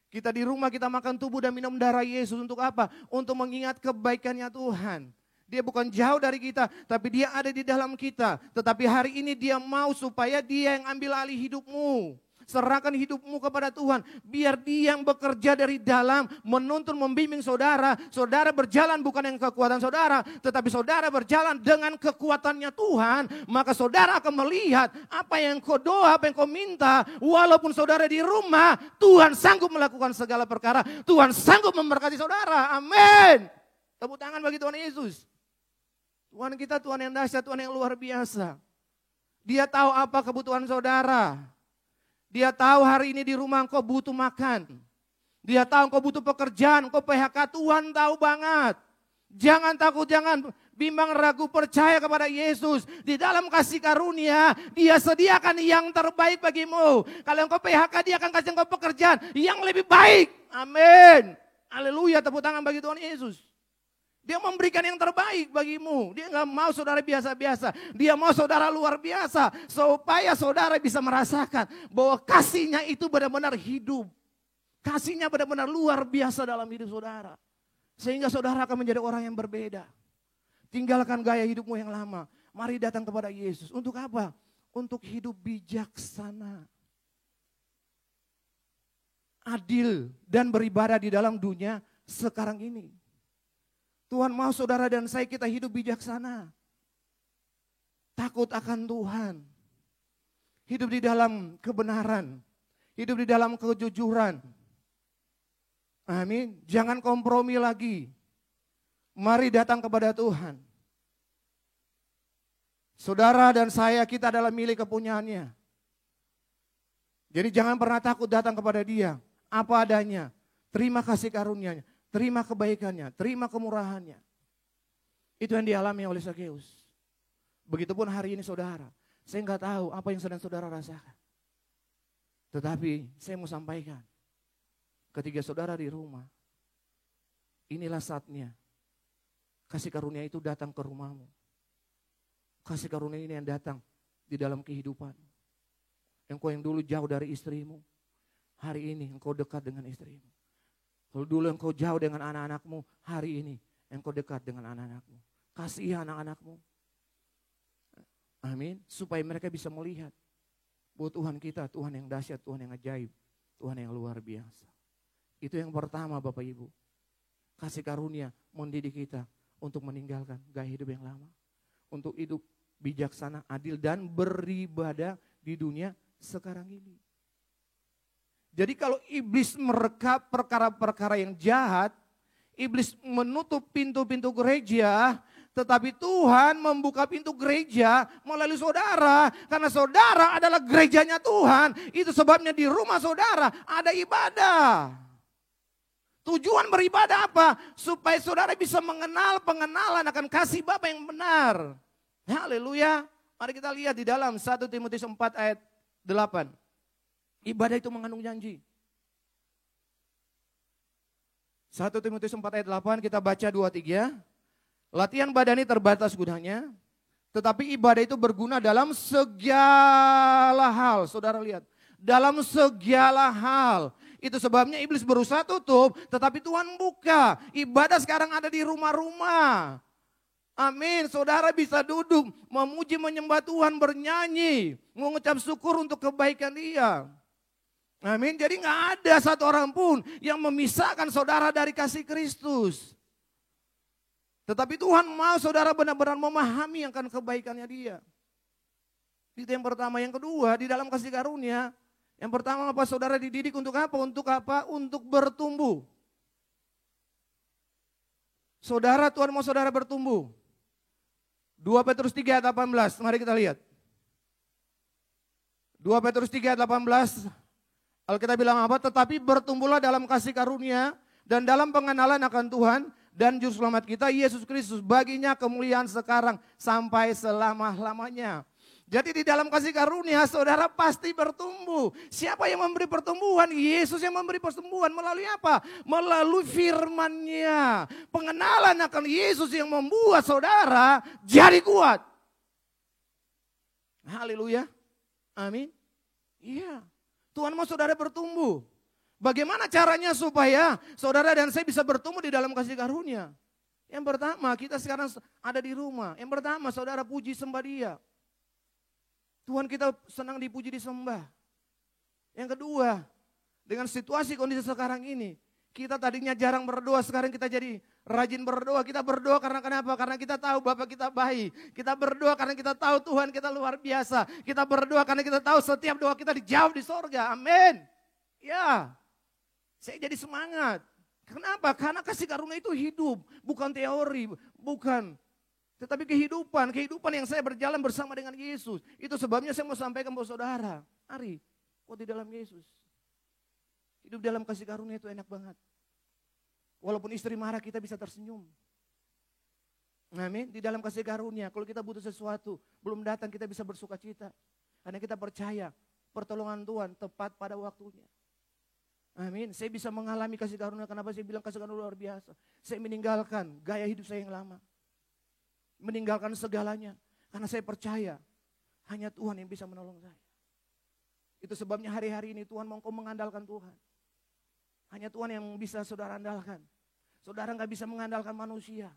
Kita di rumah, kita makan tubuh dan minum darah Yesus. Untuk apa? Untuk mengingat kebaikannya Tuhan. Dia bukan jauh dari kita, tapi dia ada di dalam kita. Tetapi hari ini dia mau supaya dia yang ambil alih hidupmu. Serahkan hidupmu kepada Tuhan. Biar dia yang bekerja dari dalam, menuntun, membimbing saudara. Saudara berjalan bukan dengan kekuatan saudara, tetapi saudara berjalan dengan kekuatannya Tuhan. Maka saudara akan melihat apa yang kau doa, apa yang kau minta. Walaupun saudara di rumah, Tuhan sanggup melakukan segala perkara. Tuhan sanggup memberkati saudara. Amin. Tepuk tangan bagi Tuhan Yesus. Tuhan kita Tuhan yang dahsyat, Tuhan yang luar biasa. Dia tahu apa kebutuhan saudara. Dia tahu hari ini di rumah engkau butuh makan. Dia tahu engkau butuh pekerjaan, engkau PHK, Tuhan tahu banget. Jangan takut, jangan bimbang ragu, percaya kepada Yesus. Di dalam kasih karunia, dia sediakan yang terbaik bagimu. Kalau engkau PHK, dia akan kasih engkau pekerjaan yang lebih baik. Amin. Haleluya, tepuk tangan bagi Tuhan Yesus. Dia memberikan yang terbaik bagimu. Dia nggak mau saudara biasa-biasa. Dia mau saudara luar biasa. Supaya saudara bisa merasakan bahwa kasihnya itu benar-benar hidup. Kasihnya benar-benar luar biasa dalam hidup saudara. Sehingga saudara akan menjadi orang yang berbeda. Tinggalkan gaya hidupmu yang lama. Mari datang kepada Yesus. Untuk apa? Untuk hidup bijaksana. Adil dan beribadah di dalam dunia sekarang ini. Tuhan mau saudara dan saya kita hidup bijaksana. Takut akan Tuhan. Hidup di dalam kebenaran. Hidup di dalam kejujuran. Amin. Jangan kompromi lagi. Mari datang kepada Tuhan. Saudara dan saya kita adalah milik kepunyaannya. Jadi jangan pernah takut datang kepada Dia. Apa adanya. Terima kasih karunia-Nya. Terima kebaikannya, terima kemurahannya. Itu yang dialami oleh Sakeus. Begitupun hari ini saudara. Saya nggak tahu apa yang sedang saudara rasakan. Tetapi saya mau sampaikan. Ketika saudara di rumah. Inilah saatnya. Kasih karunia itu datang ke rumahmu. Kasih karunia ini yang datang di dalam kehidupan. Engkau yang dulu jauh dari istrimu. Hari ini engkau dekat dengan istrimu. Kalau dulu engkau jauh dengan anak-anakmu, hari ini engkau dekat dengan anak-anakmu. Kasihi anak-anakmu. Amin. Supaya mereka bisa melihat bahwa Tuhan kita, Tuhan yang dahsyat, Tuhan yang ajaib, Tuhan yang luar biasa. Itu yang pertama Bapak Ibu. Kasih karunia mendidik kita untuk meninggalkan gaya hidup yang lama. Untuk hidup bijaksana, adil dan beribadah di dunia sekarang ini. Jadi kalau iblis merekap perkara-perkara yang jahat, iblis menutup pintu-pintu gereja, tetapi Tuhan membuka pintu gereja melalui saudara. Karena saudara adalah gerejanya Tuhan. Itu sebabnya di rumah saudara ada ibadah. Tujuan beribadah apa? Supaya saudara bisa mengenal pengenalan akan kasih Bapa yang benar. Haleluya. Mari kita lihat di dalam 1 Timotius 4 ayat 8. Ibadah itu mengandung janji. 1 Timotius 4 ayat 8 kita baca 2-3. Latihan badani terbatas gunanya. Tetapi ibadah itu berguna dalam segala hal. Saudara lihat. dalam segala hal. Itu sebabnya iblis berusaha tutup, tetapi Tuhan buka. Ibadah sekarang ada di rumah-rumah. Amin, saudara bisa duduk, memuji, menyembah Tuhan, bernyanyi, mengucap syukur untuk kebaikan Dia. Amin, jadi nggak ada satu orang pun yang memisahkan saudara dari kasih Kristus. Tetapi Tuhan mau saudara benar-benar memahami akan kebaikannya Dia. Itu yang pertama. Yang kedua, di dalam kasih karunia, yang pertama apa? Saudara dididik untuk apa? Untuk apa? Untuk bertumbuh. Saudara, Tuhan mau saudara bertumbuh. 2 Petrus 3 ayat 18, mari kita lihat. 2 Petrus 3 ayat 18, Alkitab bilang apa? Tetapi bertumbuhlah dalam kasih karunia dan dalam pengenalan akan Tuhan dan Juru Selamat kita, Yesus Kristus. Baginya kemuliaan sekarang sampai selama-lamanya. Jadi di dalam kasih karunia saudara pasti bertumbuh. Siapa yang memberi pertumbuhan? Yesus yang memberi pertumbuhan. Melalui apa? Melalui firman-Nya. Pengenalan akan Yesus yang membuat saudara jadi kuat. Haleluya. Amin. Iya. Tuhan mau saudara bertumbuh. Bagaimana caranya supaya saudara dan saya bisa bertumbuh di dalam kasih karunia? Yang pertama, kita sekarang ada di rumah. Yang pertama, saudara puji sembah Dia. Tuhan kita senang dipuji disembah. Yang kedua, dengan situasi kondisi sekarang ini, kita tadinya jarang berdoa, sekarang kita jadi rajin berdoa. Kita berdoa karena kenapa? Karena kita tahu Bapa kita baik. Kita berdoa karena kita tahu Tuhan kita luar biasa. Kita berdoa karena kita tahu setiap doa kita dijawab di sorga. Amin. Ya, saya jadi semangat. Kenapa? Karena kasih karunia itu hidup, bukan teori, bukan. Tetapi kehidupan yang saya berjalan bersama dengan Yesus. Itu sebabnya saya mau sampaikan buat saudara. Mari, kau di dalam Yesus. Hidup dalam kasih karunia itu enak banget. Walaupun istri marah kita bisa tersenyum. Amin, di dalam kasih karunia. Kalau kita butuh sesuatu, belum datang kita bisa bersuka cita. Karena kita percaya pertolongan Tuhan tepat pada waktunya. Amin, saya bisa mengalami kasih karunia. Kenapa saya bilang kasih karunia luar biasa? Saya meninggalkan gaya hidup saya yang lama. Meninggalkan segalanya. Karena saya percaya hanya Tuhan yang bisa menolong saya. Itu sebabnya hari-hari ini Tuhan mau kau mengandalkan Tuhan. Hanya Tuhan yang bisa saudara andalkan. Saudara gak bisa mengandalkan manusia.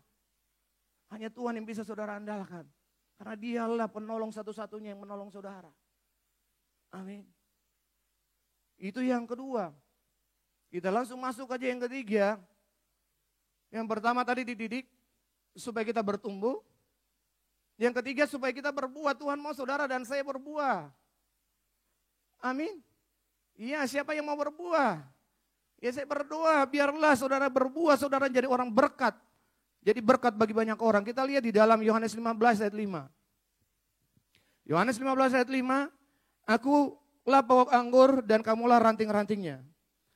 Hanya Tuhan yang bisa saudara andalkan. Karena Dialah penolong satu-satunya yang menolong saudara. Amin. Itu yang kedua. Kita langsung masuk aja yang ketiga. Yang pertama tadi dididik supaya kita bertumbuh. Yang ketiga supaya kita berbuah. Tuhan mau saudara dan saya berbuah. Amin. Iya, siapa yang mau berbuah? Ya saya berdoa biarlah saudara berbuah, saudara jadi orang berkat. Jadi berkat bagi banyak orang. Kita lihat di dalam Yohanes 15 ayat 5. Yohanes 15 ayat 5. Akulah pokok anggur dan kamulah ranting-rantingnya.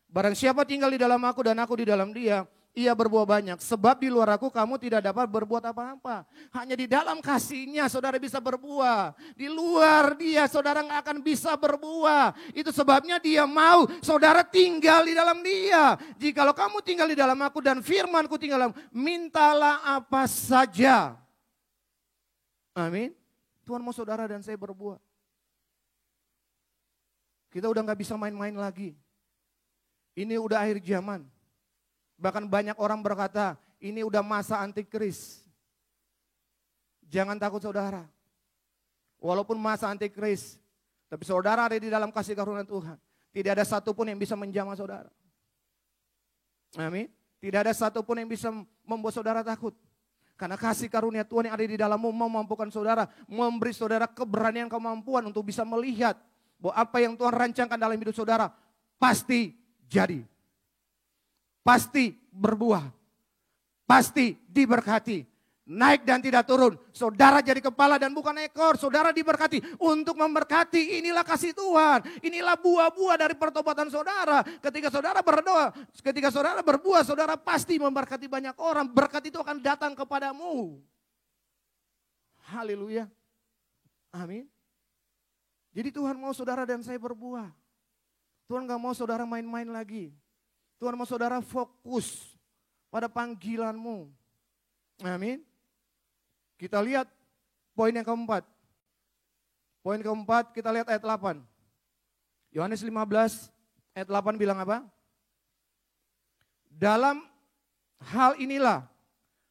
Barang siapa tinggal di dalam aku dan aku di dalam dia, ia berbuah banyak, sebab di luar aku kamu tidak dapat berbuat apa-apa. Hanya di dalam kasih-Nya saudara bisa berbuah. Di luar Dia saudara nggak akan bisa berbuah. Itu sebabnya Dia mau saudara tinggal di dalam Dia. Jikalau kamu tinggal di dalam aku dan firman-Ku tinggal dalam, mintalah apa saja. Amin. Tuhan mau saudara dan saya berbuah. Kita udah nggak bisa main-main lagi. Ini udah akhir zaman. Bahkan banyak orang berkata, ini udah masa antikris. Jangan takut saudara. Walaupun masa antikris, tapi saudara ada di dalam kasih karunia Tuhan. Tidak ada satupun yang bisa menjamah saudara. Amin. Tidak ada satupun yang bisa membuat saudara takut. Karena kasih karunia Tuhan yang ada di dalammu memampukan saudara. Memberi saudara keberanian, kemampuan untuk bisa melihat bahwa apa yang Tuhan rancangkan dalam hidup saudara pasti jadi. Pasti berbuah, pasti diberkati, naik dan tidak turun. Saudara jadi kepala dan bukan ekor, saudara diberkati untuk memberkati. Inilah kasih Tuhan, inilah buah-buah dari pertobatan saudara. Ketika saudara berdoa, ketika saudara berbuah, saudara pasti memberkati banyak orang. Berkat itu akan datang kepadamu. Haleluya, amin. Jadi Tuhan mau saudara dan saya berbuah. Tuhan gak mau saudara main-main lagi. Tuhan mau saudara fokus pada panggilanmu. Amin. Kita lihat poin yang keempat. Poin keempat kita lihat ayat 8. Yohanes 15 ayat 8 bilang apa? Dalam hal inilah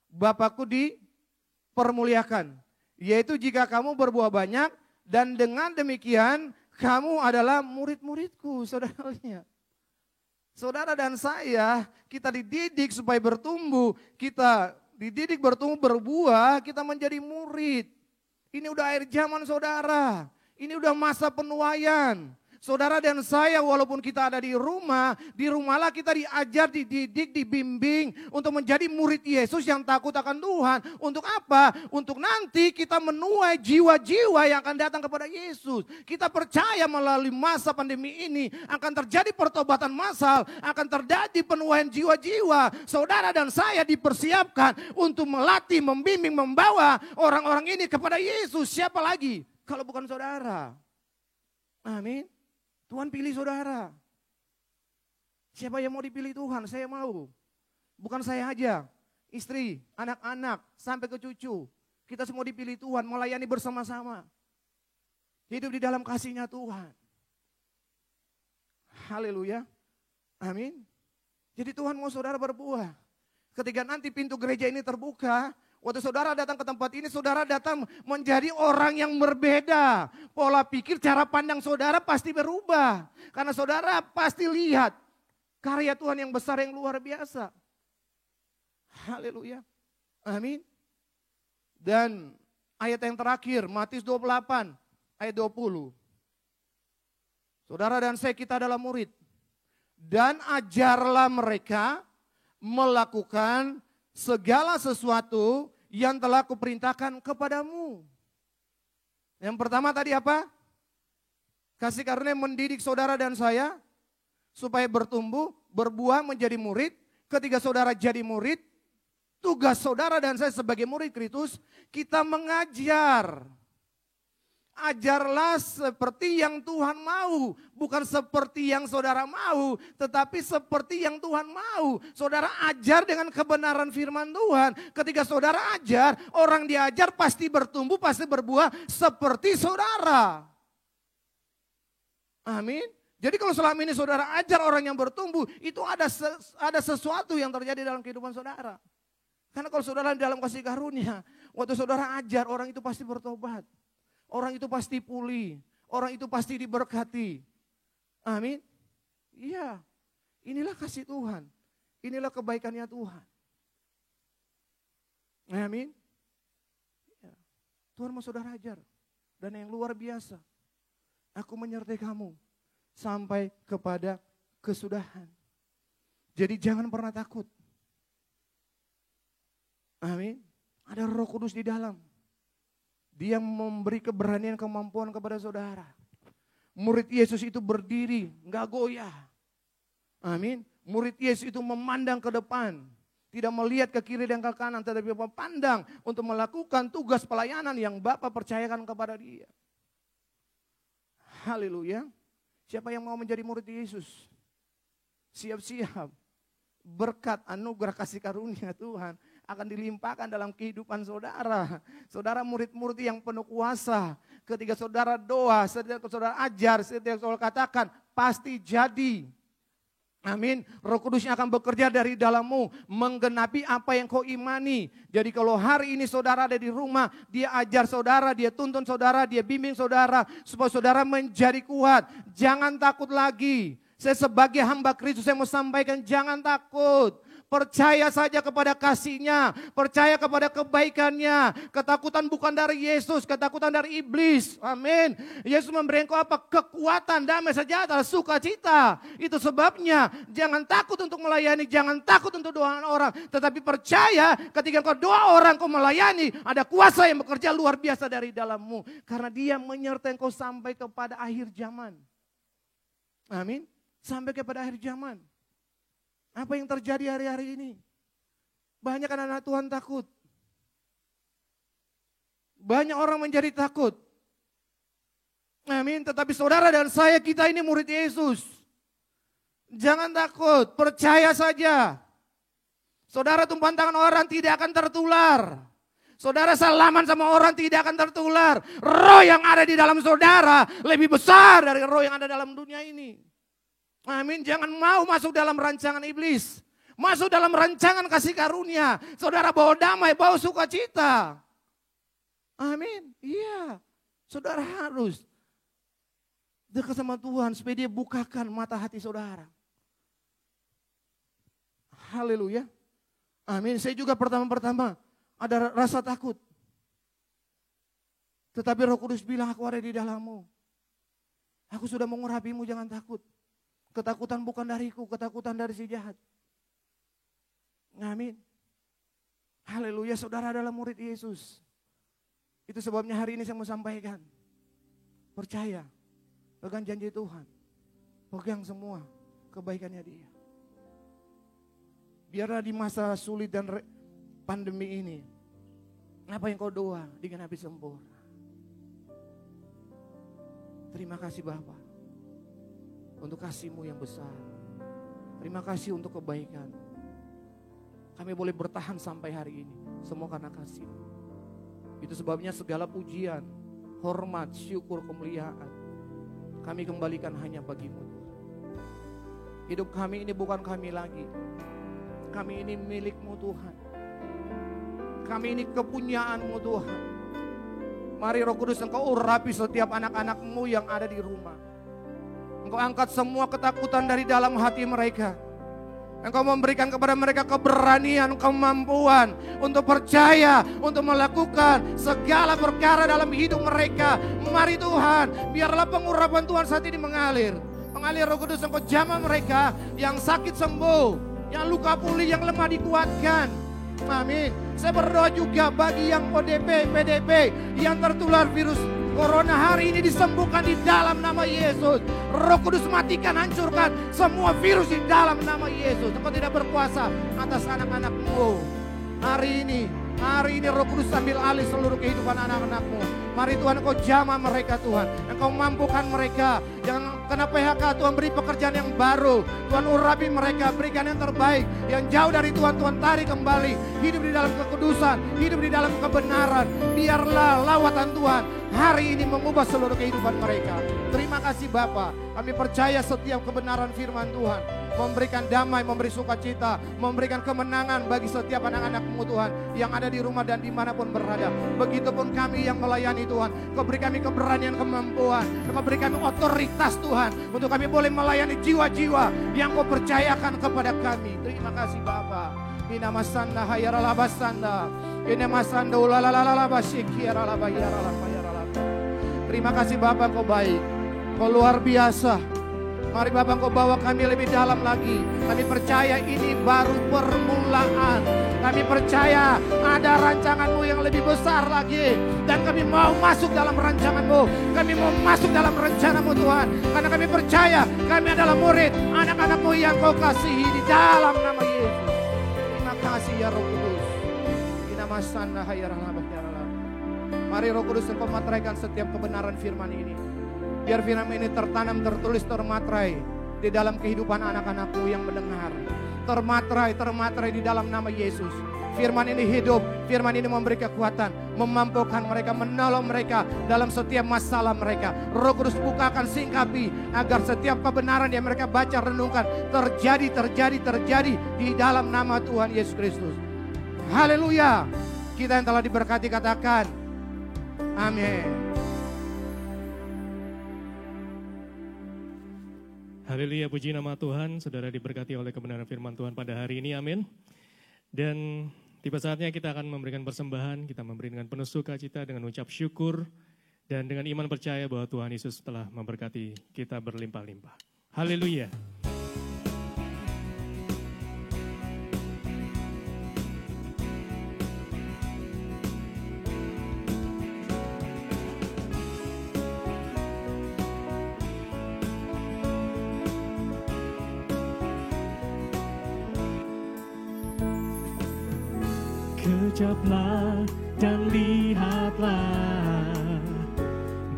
Bapakku dipermuliakan, yaitu jika kamu berbuah banyak dan dengan demikian kamu adalah murid-muridku, saudara. Saudara dan saya, kita dididik supaya bertumbuh, kita dididik bertumbuh berbuah, kita menjadi murid. Ini udah akhir zaman saudara, ini udah masa penuaian. Saudara dan saya walaupun kita ada di rumahlah kita diajar, dididik, dibimbing untuk menjadi murid Yesus yang takut akan Tuhan. Untuk apa? Untuk nanti kita menuai jiwa-jiwa yang akan datang kepada Yesus. Kita percaya melalui masa pandemi ini akan terjadi pertobatan massal, akan terjadi penuaian jiwa-jiwa. Saudara dan saya dipersiapkan untuk melatih, membimbing, membawa orang-orang ini kepada Yesus. Siapa lagi kalau bukan saudara? Amin. Tuhan pilih saudara. Siapa yang mau dipilih Tuhan? Saya mau. Bukan saya aja. Istri, anak-anak, sampai ke cucu. Kita semua dipilih Tuhan, melayani bersama-sama. Hidup di dalam kasih-Nya Tuhan. Haleluya. Amin. Jadi Tuhan mau saudara berbuah. Ketika nanti pintu gereja ini terbuka, waktu saudara datang ke tempat ini, saudara datang menjadi orang yang berbeda. Pola pikir, cara pandang saudara pasti berubah. Karena saudara pasti lihat karya Tuhan yang besar, yang luar biasa. Haleluya. Amin. Dan ayat yang terakhir, Matius 28 ayat 20. Saudara dan saya, kita adalah murid. Dan ajarlah mereka melakukan segala sesuatu yang telah kuperintahkan kepadamu. Yang pertama tadi apa? Kasih karunia mendidik saudara dan saya supaya bertumbuh, berbuah menjadi murid. Ketika saudara jadi murid, tugas saudara dan saya sebagai murid Kristus, kita mengajar. Ajarlah seperti yang Tuhan mau, bukan seperti yang saudara mau, tetapi seperti yang Tuhan mau. Saudara ajar dengan kebenaran firman Tuhan. Ketika saudara ajar, orang diajar pasti bertumbuh, pasti berbuah seperti saudara. Amin. Jadi kalau selama ini saudara ajar orang yang bertumbuh, itu ada sesuatu yang terjadi dalam kehidupan saudara. Karena kalau saudara dalam kasih karunia, waktu saudara ajar, orang itu pasti bertobat. Orang itu pasti pulih, orang itu pasti diberkati. Amin. Iya, inilah kasih Tuhan, inilah kebaikannya Tuhan. Amin. Ya. Tuhan mau saudara ajar, dan yang luar biasa, aku menyertai kamu sampai kepada kesudahan. Jadi jangan pernah takut. Amin. Ada Roh Kudus di dalam. Dia memberi keberanian, kemampuan kepada saudara. Murid Yesus itu berdiri, enggak goyah. Amin. Murid Yesus itu memandang ke depan. Tidak melihat ke kiri dan ke kanan, tetapi memandang untuk melakukan tugas pelayanan yang Bapa percayakan kepada dia. Haleluya. Siapa yang mau menjadi murid Yesus? Siap-siap. Berkat anugerah kasih karunia Tuhan akan dilimpahkan dalam kehidupan saudara. Saudara murid-murid yang penuh kuasa. Ketika saudara doa, ketika saudara ajar, ketika saudara katakan, pasti jadi. Amin. Roh Kudusnya akan bekerja dari dalammu, menggenapi apa yang kau imani. Jadi kalau hari ini saudara ada di rumah, dia ajar saudara, dia tuntun saudara, dia bimbing saudara, supaya saudara menjadi kuat. Jangan takut lagi. Saya sebagai hamba Kristus, saya mau sampaikan, jangan takut. Percaya saja kepada kasih-Nya, percaya kepada kebaikan-Nya. Ketakutan bukan dari Yesus, ketakutan dari iblis. Amin. Yesus memberi engkau apa? Kekuatan, damai, sejahtera, sukacita. Itu sebabnya jangan takut untuk melayani, jangan takut untuk doa orang. Tetapi percaya ketika engkau doa orang, engkau melayani, ada kuasa yang bekerja luar biasa dari dalammu. Karena Dia menyertai engkau sampai kepada akhir zaman. Amin. Sampai kepada akhir zaman. Apa yang terjadi hari-hari ini? Banyak anak-anak Tuhan takut. Banyak orang menjadi takut. Amin. Tetapi saudara dan saya, kita ini murid Yesus. Jangan takut, percaya saja. Saudara tumpang tangan orang tidak akan tertular. Saudara salaman sama orang tidak akan tertular. Roh yang ada di dalam saudara lebih besar dari roh yang ada dalam dunia ini. Amin. Jangan mau masuk dalam rancangan iblis. Masuk dalam rancangan kasih karunia. Saudara bawa damai, bawa sukacita. Amin. Iya. Saudara harus dekat sama Tuhan supaya dia bukakan mata hati saudara. Haleluya. Amin. Saya juga pertama-tama ada rasa takut. Tetapi Roh Kudus bilang, aku ada di dalammu. Aku sudah mengurapimu, jangan takut. Ketakutan bukan dariku, ketakutan dari si jahat. Amin. Haleluya, saudara adalah murid Yesus. Itu sebabnya hari ini saya mau sampaikan. Percaya, pegang janji Tuhan. Pegang semua kebaikannya dia. Biarlah di masa sulit dan pandemi ini, apa yang kau doa digenapi sempurna. Terima kasih Bapa untuk kasih-Mu yang besar. Terima kasih untuk kebaikan. Kami boleh bertahan sampai hari ini, semua karena kasih. Itu sebabnya segala pujian, hormat, syukur, kemuliaan kami kembalikan hanya bagi-Mu. Hidup kami ini bukan kami lagi. Kami ini milik-Mu Tuhan. Kami ini kepunyaan-Mu Tuhan. Mari Roh Kudus Engkau urapi setiap anak-anak-Mu yang ada di rumah. Engkau angkat semua ketakutan dari dalam hati mereka. Engkau memberikan kepada mereka keberanian, kemampuan untuk percaya, untuk melakukan segala perkara dalam hidup mereka. Mari Tuhan, biarlah pengurapan Tuhan saat ini mengalir. Mengalir Roh Kudus Engkau jamah mereka yang sakit sembuh, yang luka pulih, yang lemah dikuatkan. Amin. Saya berdoa juga bagi yang ODP, PDP, yang tertular virus corona hari ini disembuhkan di dalam nama Yesus. Roh Kudus matikan, hancurkan semua virus di dalam nama Yesus. Engkau tidak berkuasa atas anak-anak-Mu. Hari ini Roh Kudus ambil alih seluruh kehidupan anak-anak-Mu. Mari Tuhan Engkau jamah mereka Tuhan. Engkau mampukan mereka. Yang kena PHK Tuhan beri pekerjaan yang baru. Tuhan urapi mereka, berikan yang terbaik. Yang jauh dari Tuhan, Tuhan tarik kembali. Hidup di dalam kekudusan, hidup di dalam kebenaran. Biarlah lawatan Tuhan hari ini mengubah seluruh kehidupan mereka. Terima kasih Bapa. Kami percaya setiap kebenaran firman Tuhan memberikan damai, memberi sukacita, memberikan kemenangan bagi setiap anak-anak-Mu Tuhan yang ada di rumah dan dimanapun berada. Begitupun kami yang melayani Tuhan. Kau beri kami keberanian, kemampuan. Kau beri kami otoritas Tuhan untuk kami boleh melayani jiwa-jiwa yang Kau percayakan kepada kami. Terima kasih Bapa. Ina masanda hayarala basanda. Ina masanda ulalalala basyikirala bayarala bayarala. Terima kasih Bapa, Kau baik. Kau luar biasa. Mari Bapak Engkau bawa kami lebih dalam lagi. Kami percaya ini baru permulaan. Kami percaya ada rancangan-Mu yang lebih besar lagi. Dan kami mau masuk dalam rancangan-Mu. Kami mau masuk dalam rencana-Mu Tuhan. Karena kami percaya kami adalah murid anak-anak-Mu yang Kau kasihi di dalam nama Yesus. Terima kasih ya Roh Kudus. Inamasana hayarallah. Mari Roh Kudus Engkau materaikan setiap kebenaran firman ini. Biar firman ini tertanam, tertulis, termatrai di dalam kehidupan anak-anak-Mu yang mendengar. Termatrai di dalam nama Yesus. Firman ini hidup, firman ini memberi kekuatan, memampukan mereka, menolong mereka dalam setiap masalah mereka. Roh Kudus bukakan, singkapi agar setiap kebenaran yang mereka baca, renungkan terjadi di dalam nama Tuhan Yesus Kristus. Haleluya. Kita yang telah diberkati katakan amin. Haleluya, puji nama Tuhan. Saudara diberkati oleh kebenaran firman Tuhan pada hari ini, amin. Dan tiba saatnya kita akan memberikan persembahan, kita memberi dengan penuh sukacita, dengan ucap syukur, dan dengan iman percaya bahwa Tuhan Yesus telah memberkati kita berlimpah-limpah. Haleluya. Kejaplah dan lihatlah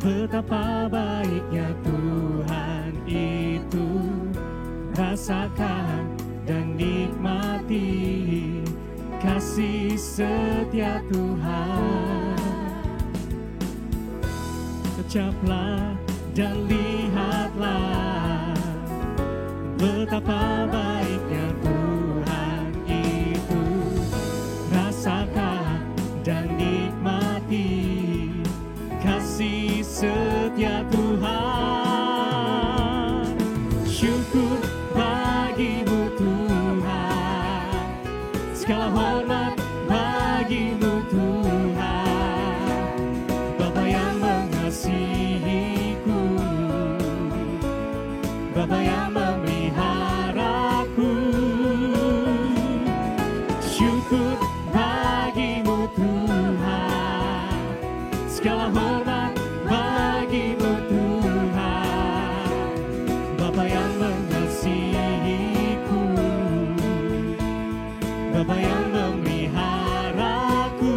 betapa baiknya Tuhan itu. Rasakan dan nikmati kasih setia Tuhan. Kecaplah dan lihatlah betapa baiknya Tuhan itu. Rasakan dan nikmati kasih setia Tuhan. Syukur bagimu Tuhan, segala hormat bagimu Tuhan. Bapa yang mengasihiku, Bapa yang memeliharaku. Syukur bagimu Tuhan, segala hormat bagimu Tuhan. Bapa yang mengasihiku, Bapa yang memeliharaku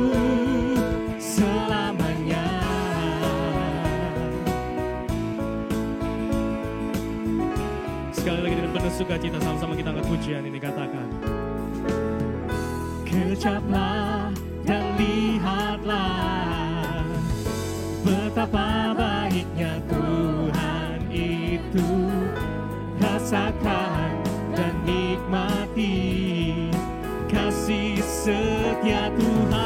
selamanya. Sekali lagi dengan penuh sukacita sama-sama kita angkat pujian ini, katakan. Kecaplah dan lihatlah betapa baiknya Tuhan itu. Rasakan dan nikmati kasih setia Tuhan.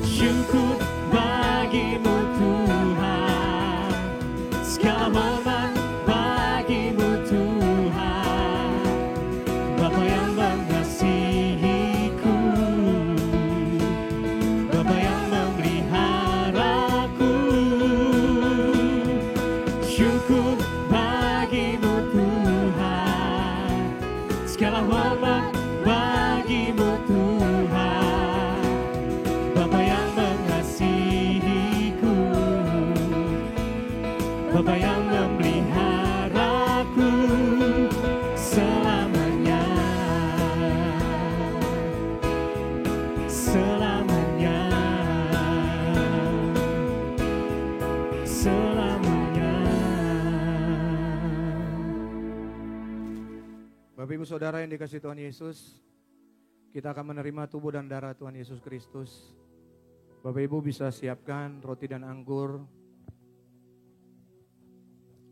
Syukur bagimu Tuhan, segala hormat bagimu Tuhan. Bapa yang mengasihiku, Bapa yang memeliharaku. Syukur bagimu Tuhan, segala hormat bagimu Tuhan. Bapa yang mengasihiku, Bapa yang memeliharaku selamanya. Selamanya. Selamanya. Bapak Ibu Saudara yang dikasihi Tuhan Yesus, kita akan menerima tubuh dan darah Tuhan Yesus Kristus. Bapak Ibu bisa siapkan roti dan anggur.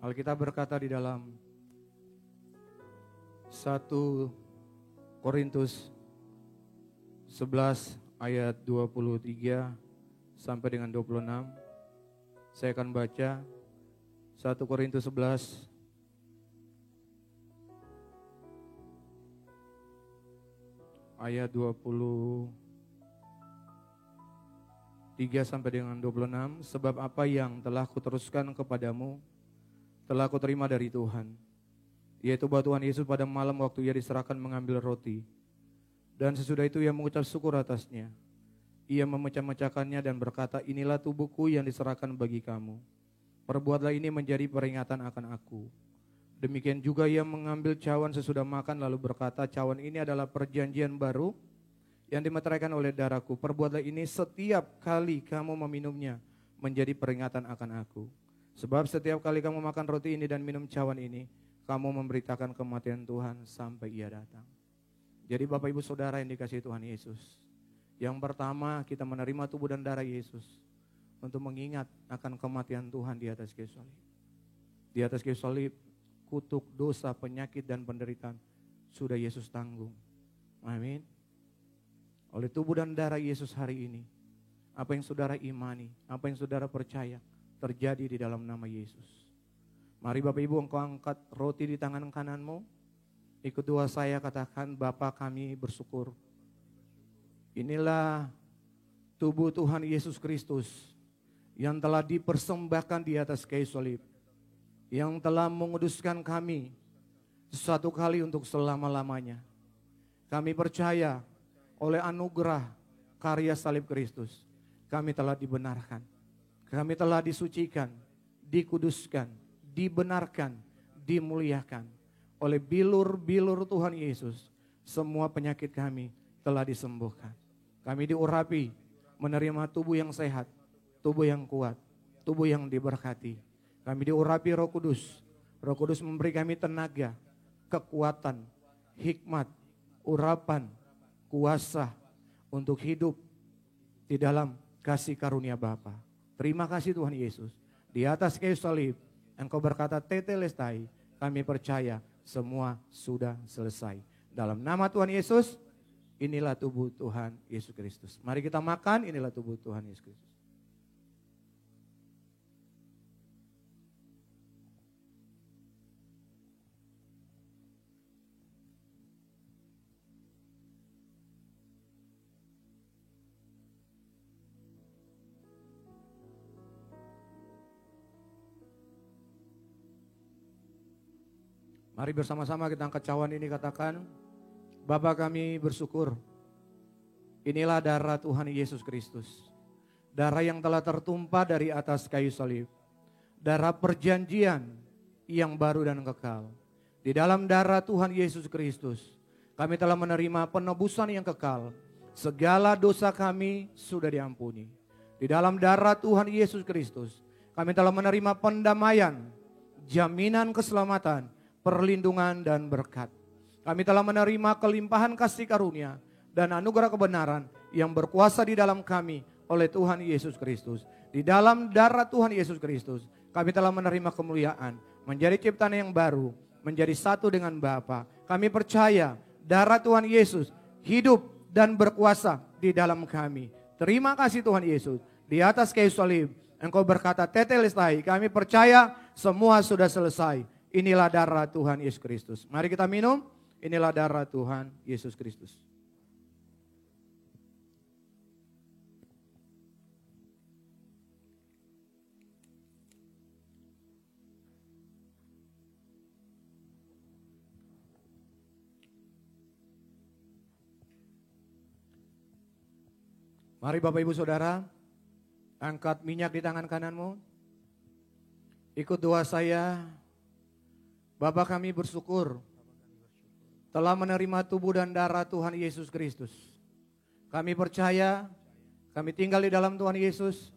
Alkitab berkata di dalam 1 Korintus 11 ayat 23 sampai dengan 26. Saya akan baca 1 Korintus 11 ayat 23 sampai dengan 26. Sebab apa yang telah kuteruskan kepadamu telah kuterima dari Tuhan, yaitu bahwa Tuhan Yesus pada malam waktu ia diserahkan mengambil roti, dan sesudah itu ia mengucap syukur atasnya. Ia memecah-mecahkannya dan berkata, inilah tubuhku yang diserahkan bagi kamu. Perbuatlah ini menjadi peringatan akan aku. Demikian juga ia mengambil cawan sesudah makan lalu berkata, cawan ini adalah perjanjian baru yang dimeteraikan oleh darahku. Perbuatlah ini setiap kali kamu meminumnya menjadi peringatan akan aku. Sebab setiap kali kamu makan roti ini dan minum cawan ini, kamu memberitakan kematian Tuhan sampai ia datang. Jadi Bapak Ibu Saudara yang dikasihi Tuhan Yesus, yang pertama kita menerima tubuh dan darah Yesus untuk mengingat akan kematian Tuhan di atas kayu salib. Di atas kayu salib, kutuk, dosa, penyakit dan penderitaan sudah Yesus tanggung. Amin. Oleh tubuh dan darah Yesus hari ini, apa yang saudara imani, apa yang saudara percaya, terjadi di dalam nama Yesus. Mari Bapak Ibu engkau angkat roti di tangan kananmu. Ikut doa saya, katakan, Bapa kami bersyukur. Inilah tubuh Tuhan Yesus Kristus yang telah dipersembahkan di atas kayu salib, yang telah menguduskan kami satu kali untuk selama-lamanya. Kami percaya oleh anugerah karya salib Kristus, kami telah dibenarkan. Kami telah disucikan, dikuduskan, dibenarkan, dimuliakan. Oleh bilur-bilur Tuhan Yesus, semua penyakit kami telah disembuhkan. Kami diurapi, menerima tubuh yang sehat, tubuh yang kuat, tubuh yang diberkati. Kami diurapi Roh Kudus. Roh Kudus memberi kami tenaga, kekuatan, hikmat, urapan, kuasa untuk hidup di dalam kasih karunia Bapa. Terima kasih Tuhan Yesus. Di atas kayu salib, Engkau berkata, tetelestai, kami percaya semua sudah selesai. Dalam nama Tuhan Yesus, inilah tubuh Tuhan Yesus Kristus. Mari kita makan, inilah tubuh Tuhan Yesus Kristus. Mari bersama-sama kita angkat cawan ini, katakan, Bapa kami bersyukur, inilah darah Tuhan Yesus Kristus. Darah yang telah tertumpah dari atas kayu salib. Darah perjanjian yang baru dan kekal. Di dalam darah Tuhan Yesus Kristus, kami telah menerima penebusan yang kekal. Segala dosa kami sudah diampuni. Di dalam darah Tuhan Yesus Kristus, kami telah menerima pendamaian, jaminan keselamatan, perlindungan dan berkat. Kami telah menerima kelimpahan kasih karunia dan anugerah kebenaran yang berkuasa di dalam kami oleh Tuhan Yesus Kristus. Di dalam darah Tuhan Yesus Kristus, kami telah menerima kemuliaan, menjadi ciptaan yang baru, menjadi satu dengan Bapa. Kami percaya darah Tuhan Yesus hidup dan berkuasa di dalam kami. Terima kasih Tuhan Yesus. Di atas kayu salib, Engkau berkata, tetelestai, kami percaya semua sudah selesai. Inilah darah Tuhan Yesus Kristus. Mari kita minum. Inilah darah Tuhan Yesus Kristus. Mari Bapak Ibu Saudara, angkat minyak di tangan kananmu. Ikut doa saya. Bapa kami bersyukur telah menerima tubuh dan darah Tuhan Yesus Kristus. Kami percaya, kami tinggal di dalam Tuhan Yesus.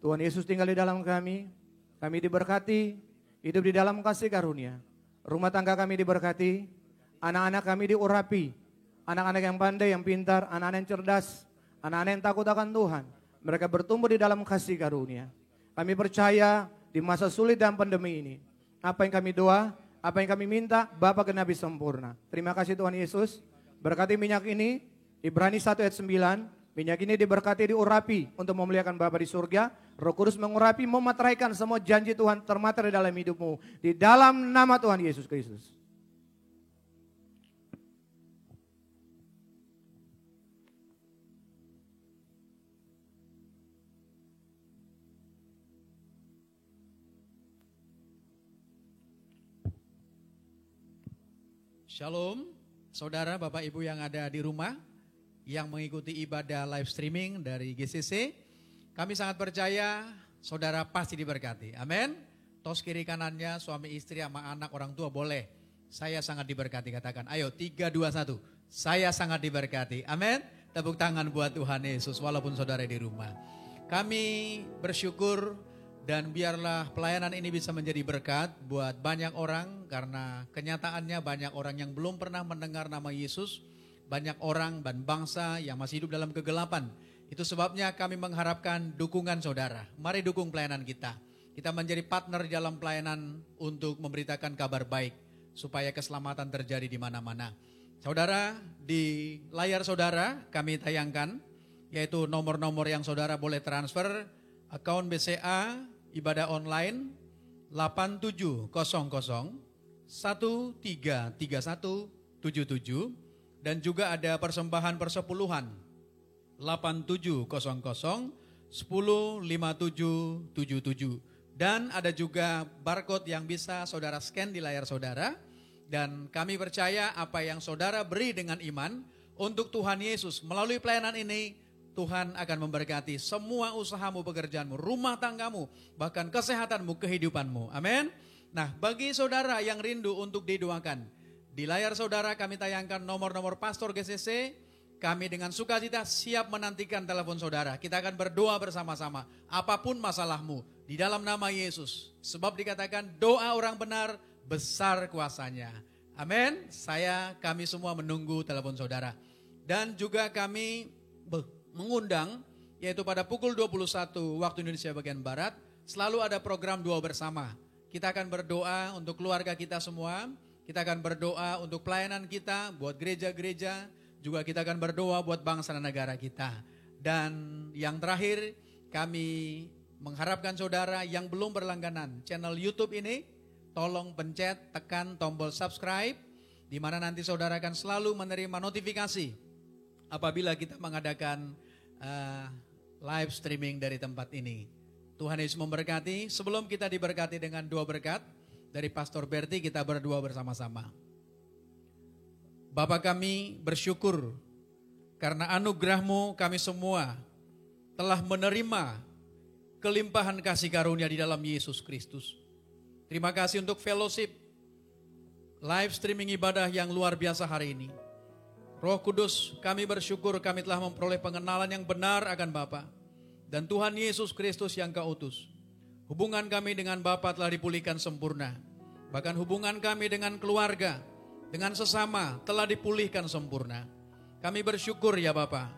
Tuhan Yesus tinggal di dalam kami. Kami diberkati, hidup di dalam kasih karunia. Rumah tangga kami diberkati, anak-anak kami diurapi. Anak-anak yang pandai, yang pintar, anak-anak yang cerdas, anak-anak yang takut akan Tuhan. Mereka bertumbuh di dalam kasih karunia. Kami percaya di masa sulit dan pandemi ini, apa yang kami doa, apa yang kami minta, Bapa genapi sempurna. Terima kasih Tuhan Yesus. Berkati minyak ini, Ibrani 1 ayat 9. Minyak ini diberkati, diurapi untuk memuliakan Bapa di surga. Roh Kudus mengurapi, memateraikan semua janji Tuhan termaterai dalam hidupmu. Di dalam nama Tuhan Yesus Kristus. Shalom, saudara, Bapak Ibu yang ada di rumah, yang mengikuti ibadah live streaming dari GCC. Kami sangat percaya saudara pasti diberkati, amin. Tos kiri kanannya, suami istri sama anak orang tua boleh. Saya sangat diberkati, katakan, ayo 3, 2, 1. Saya sangat diberkati, amin. Tepuk tangan buat Tuhan Yesus walaupun saudara di rumah. Kami bersyukur dan biarlah pelayanan ini bisa menjadi berkat buat banyak orang, karena kenyataannya banyak orang yang belum pernah mendengar nama Yesus, banyak orang dan bangsa yang masih hidup dalam kegelapan. Itu sebabnya kami mengharapkan dukungan saudara. Mari dukung pelayanan kita. Kita menjadi partner dalam pelayanan untuk memberitakan kabar baik supaya keselamatan terjadi di mana-mana. Saudara, di layar saudara kami tayangkan yaitu nomor-nomor yang saudara boleh transfer, akun BCA ibadah online 8700 133177, dan juga ada persembahan persepuluhan 8700 105777, dan ada juga barcode yang bisa saudara scan di layar saudara. Dan kami percaya apa yang saudara beri dengan iman untuk Tuhan Yesus melalui pelayanan ini, Tuhan akan memberkati semua usahamu, pekerjaanmu, rumah tanggamu, bahkan kesehatanmu, kehidupanmu. Amin. Nah, bagi saudara yang rindu untuk didoakan, di layar saudara kami tayangkan nomor-nomor pastor GCC. Kami dengan sukacita siap menantikan telepon saudara. Kita akan berdoa bersama-sama. Apapun masalahmu, di dalam nama Yesus. Sebab dikatakan doa orang benar besar kuasanya. Amin. Kami semua menunggu telepon saudara. Dan juga kami mengundang, yaitu pada pukul 21 waktu Indonesia bagian Barat, selalu ada program doa bersama. Kita akan berdoa untuk keluarga kita semua, kita akan berdoa untuk pelayanan kita, buat gereja-gereja, juga kita akan berdoa buat bangsa dan negara kita. Dan yang terakhir, kami mengharapkan saudara yang belum berlangganan channel YouTube ini, tolong pencet, tekan tombol subscribe, di mana nanti saudara akan selalu menerima notifikasi apabila kita mengadakan live streaming dari tempat ini. Tuhan Yesus memberkati. Sebelum kita diberkati dengan dua berkat dari Pastor Berti, kita berdua bersama-sama. Bapa kami bersyukur karena anugerah-Mu kami semua telah menerima kelimpahan kasih karunia di dalam Yesus Kristus. Terima kasih untuk fellowship, live streaming ibadah yang luar biasa hari ini. Roh Kudus, kami bersyukur kami telah memperoleh pengenalan yang benar akan Bapa dan Tuhan Yesus Kristus yang Kau utus. Hubungan kami dengan Bapa telah dipulihkan sempurna. Bahkan hubungan kami dengan keluarga, dengan sesama telah dipulihkan sempurna. Kami bersyukur ya Bapa,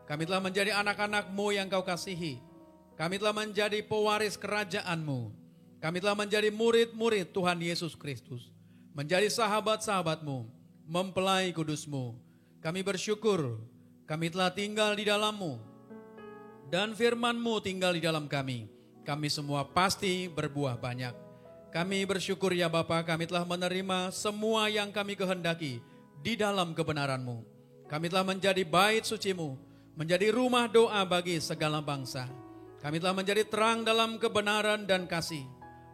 kami telah menjadi anak-anak-Mu yang Kau kasihi. Kami telah menjadi pewaris kerajaan-Mu. Kami telah menjadi murid-murid Tuhan Yesus Kristus. Menjadi sahabat-sahabat-Mu, mempelai kudus-Mu. Kami bersyukur, kami telah tinggal di dalam-Mu. Dan firman-Mu tinggal di dalam kami. Kami semua pasti berbuah banyak. Kami bersyukur ya Bapa, kami telah menerima semua yang kami kehendaki di dalam kebenaran-Mu. Kami telah menjadi bait suci-Mu, menjadi rumah doa bagi segala bangsa. Kami telah menjadi terang dalam kebenaran dan kasih,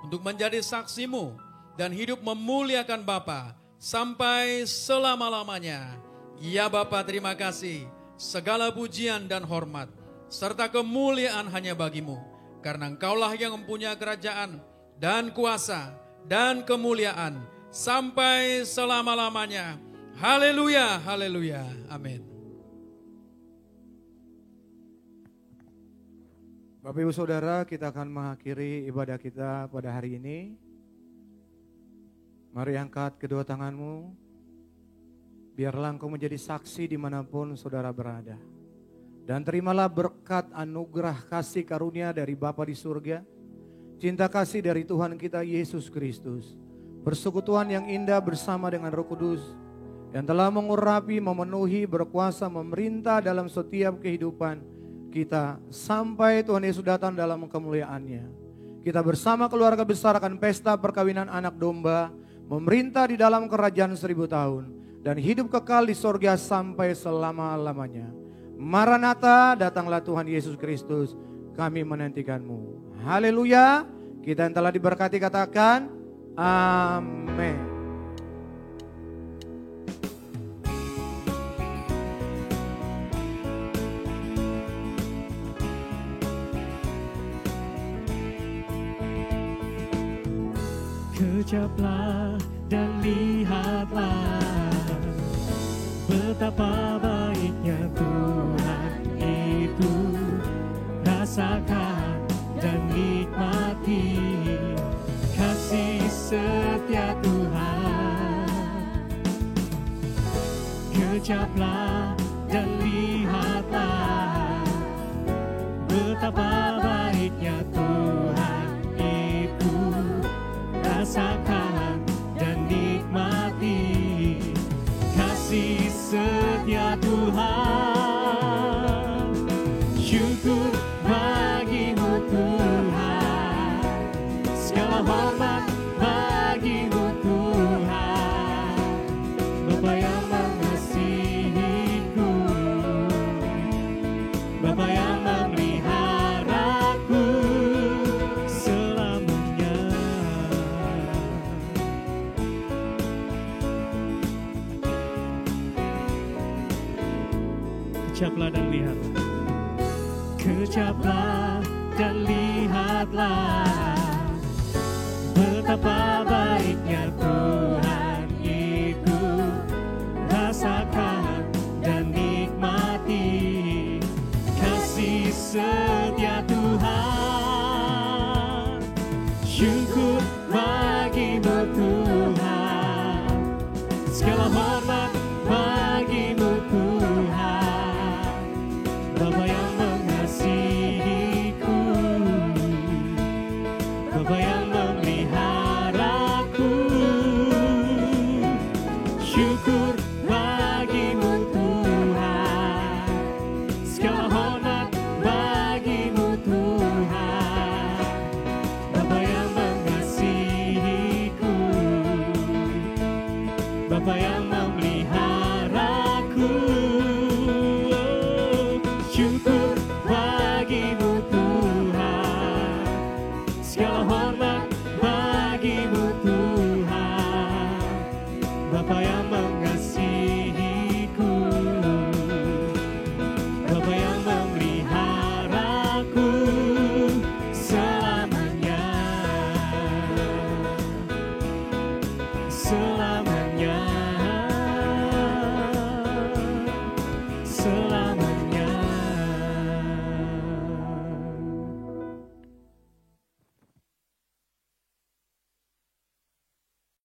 untuk menjadi saksi-Mu dan hidup memuliakan Bapa sampai selama-lamanya. Ya Bapa, terima kasih. Segala pujian dan hormat serta kemuliaan hanya bagi-Mu, karena Engkaulah yang mempunyai kerajaan dan kuasa dan kemuliaan sampai selama-lamanya. Haleluya, haleluya, amin. Bapak Ibu Saudara, kita akan mengakhiri ibadah kita pada hari ini. Mari angkat kedua tanganmu, biarlah engkau menjadi saksi dimanapun saudara berada. Dan terimalah berkat anugerah kasih karunia dari Bapa di surga, cinta kasih dari Tuhan kita Yesus Kristus, persekutuan yang indah bersama dengan Roh Kudus, yang telah mengurapi, memenuhi, berkuasa, memerintah dalam setiap kehidupan kita sampai Tuhan Yesus datang dalam kemuliaannya. Kita bersama keluarga besar akan pesta perkawinan anak domba, memerintah di dalam kerajaan 1000 tahun dan hidup kekal di sorga sampai selama-lamanya. Maranatha, datanglah Tuhan Yesus Kristus, kami menantikan-Mu. Haleluya. Kita yang telah diberkati katakan amin. Kejaplah dan lihatlah betapa baiknya Tuhan itu. Rasakan dan nikmati kasih setia Tuhan. Kejaplah dan lihatlah betapa baiknya Tuhan itu. Rasakan dan nikmati kasih setia Tuhan. Syukur bagi-Mu Tuhan, segala hormat bagi-Mu Tuhan. Bapa yang mengasihiku, Bapa yang memeliharaku selamanya. Kejaplah dan lihatlah, kejaplah dan lihatlah betapa baiknya Tuhan itu. Rasakan dan nikmati kasih setia Tuhan. Syukur bagi-Mu Tuhan, segala hormat bagimu Tuhan, Bapa yang mengasihiku, Bapa yang memeliharaku. Syukur bagimu Tuhan, segala hormat bagimu Tuhan, Bapa yang mengasihiku, Bapa yang memeliharaku. Oh, syukur bagimu Tuhan, segala hormat bagimu Tuhan, Bapa yang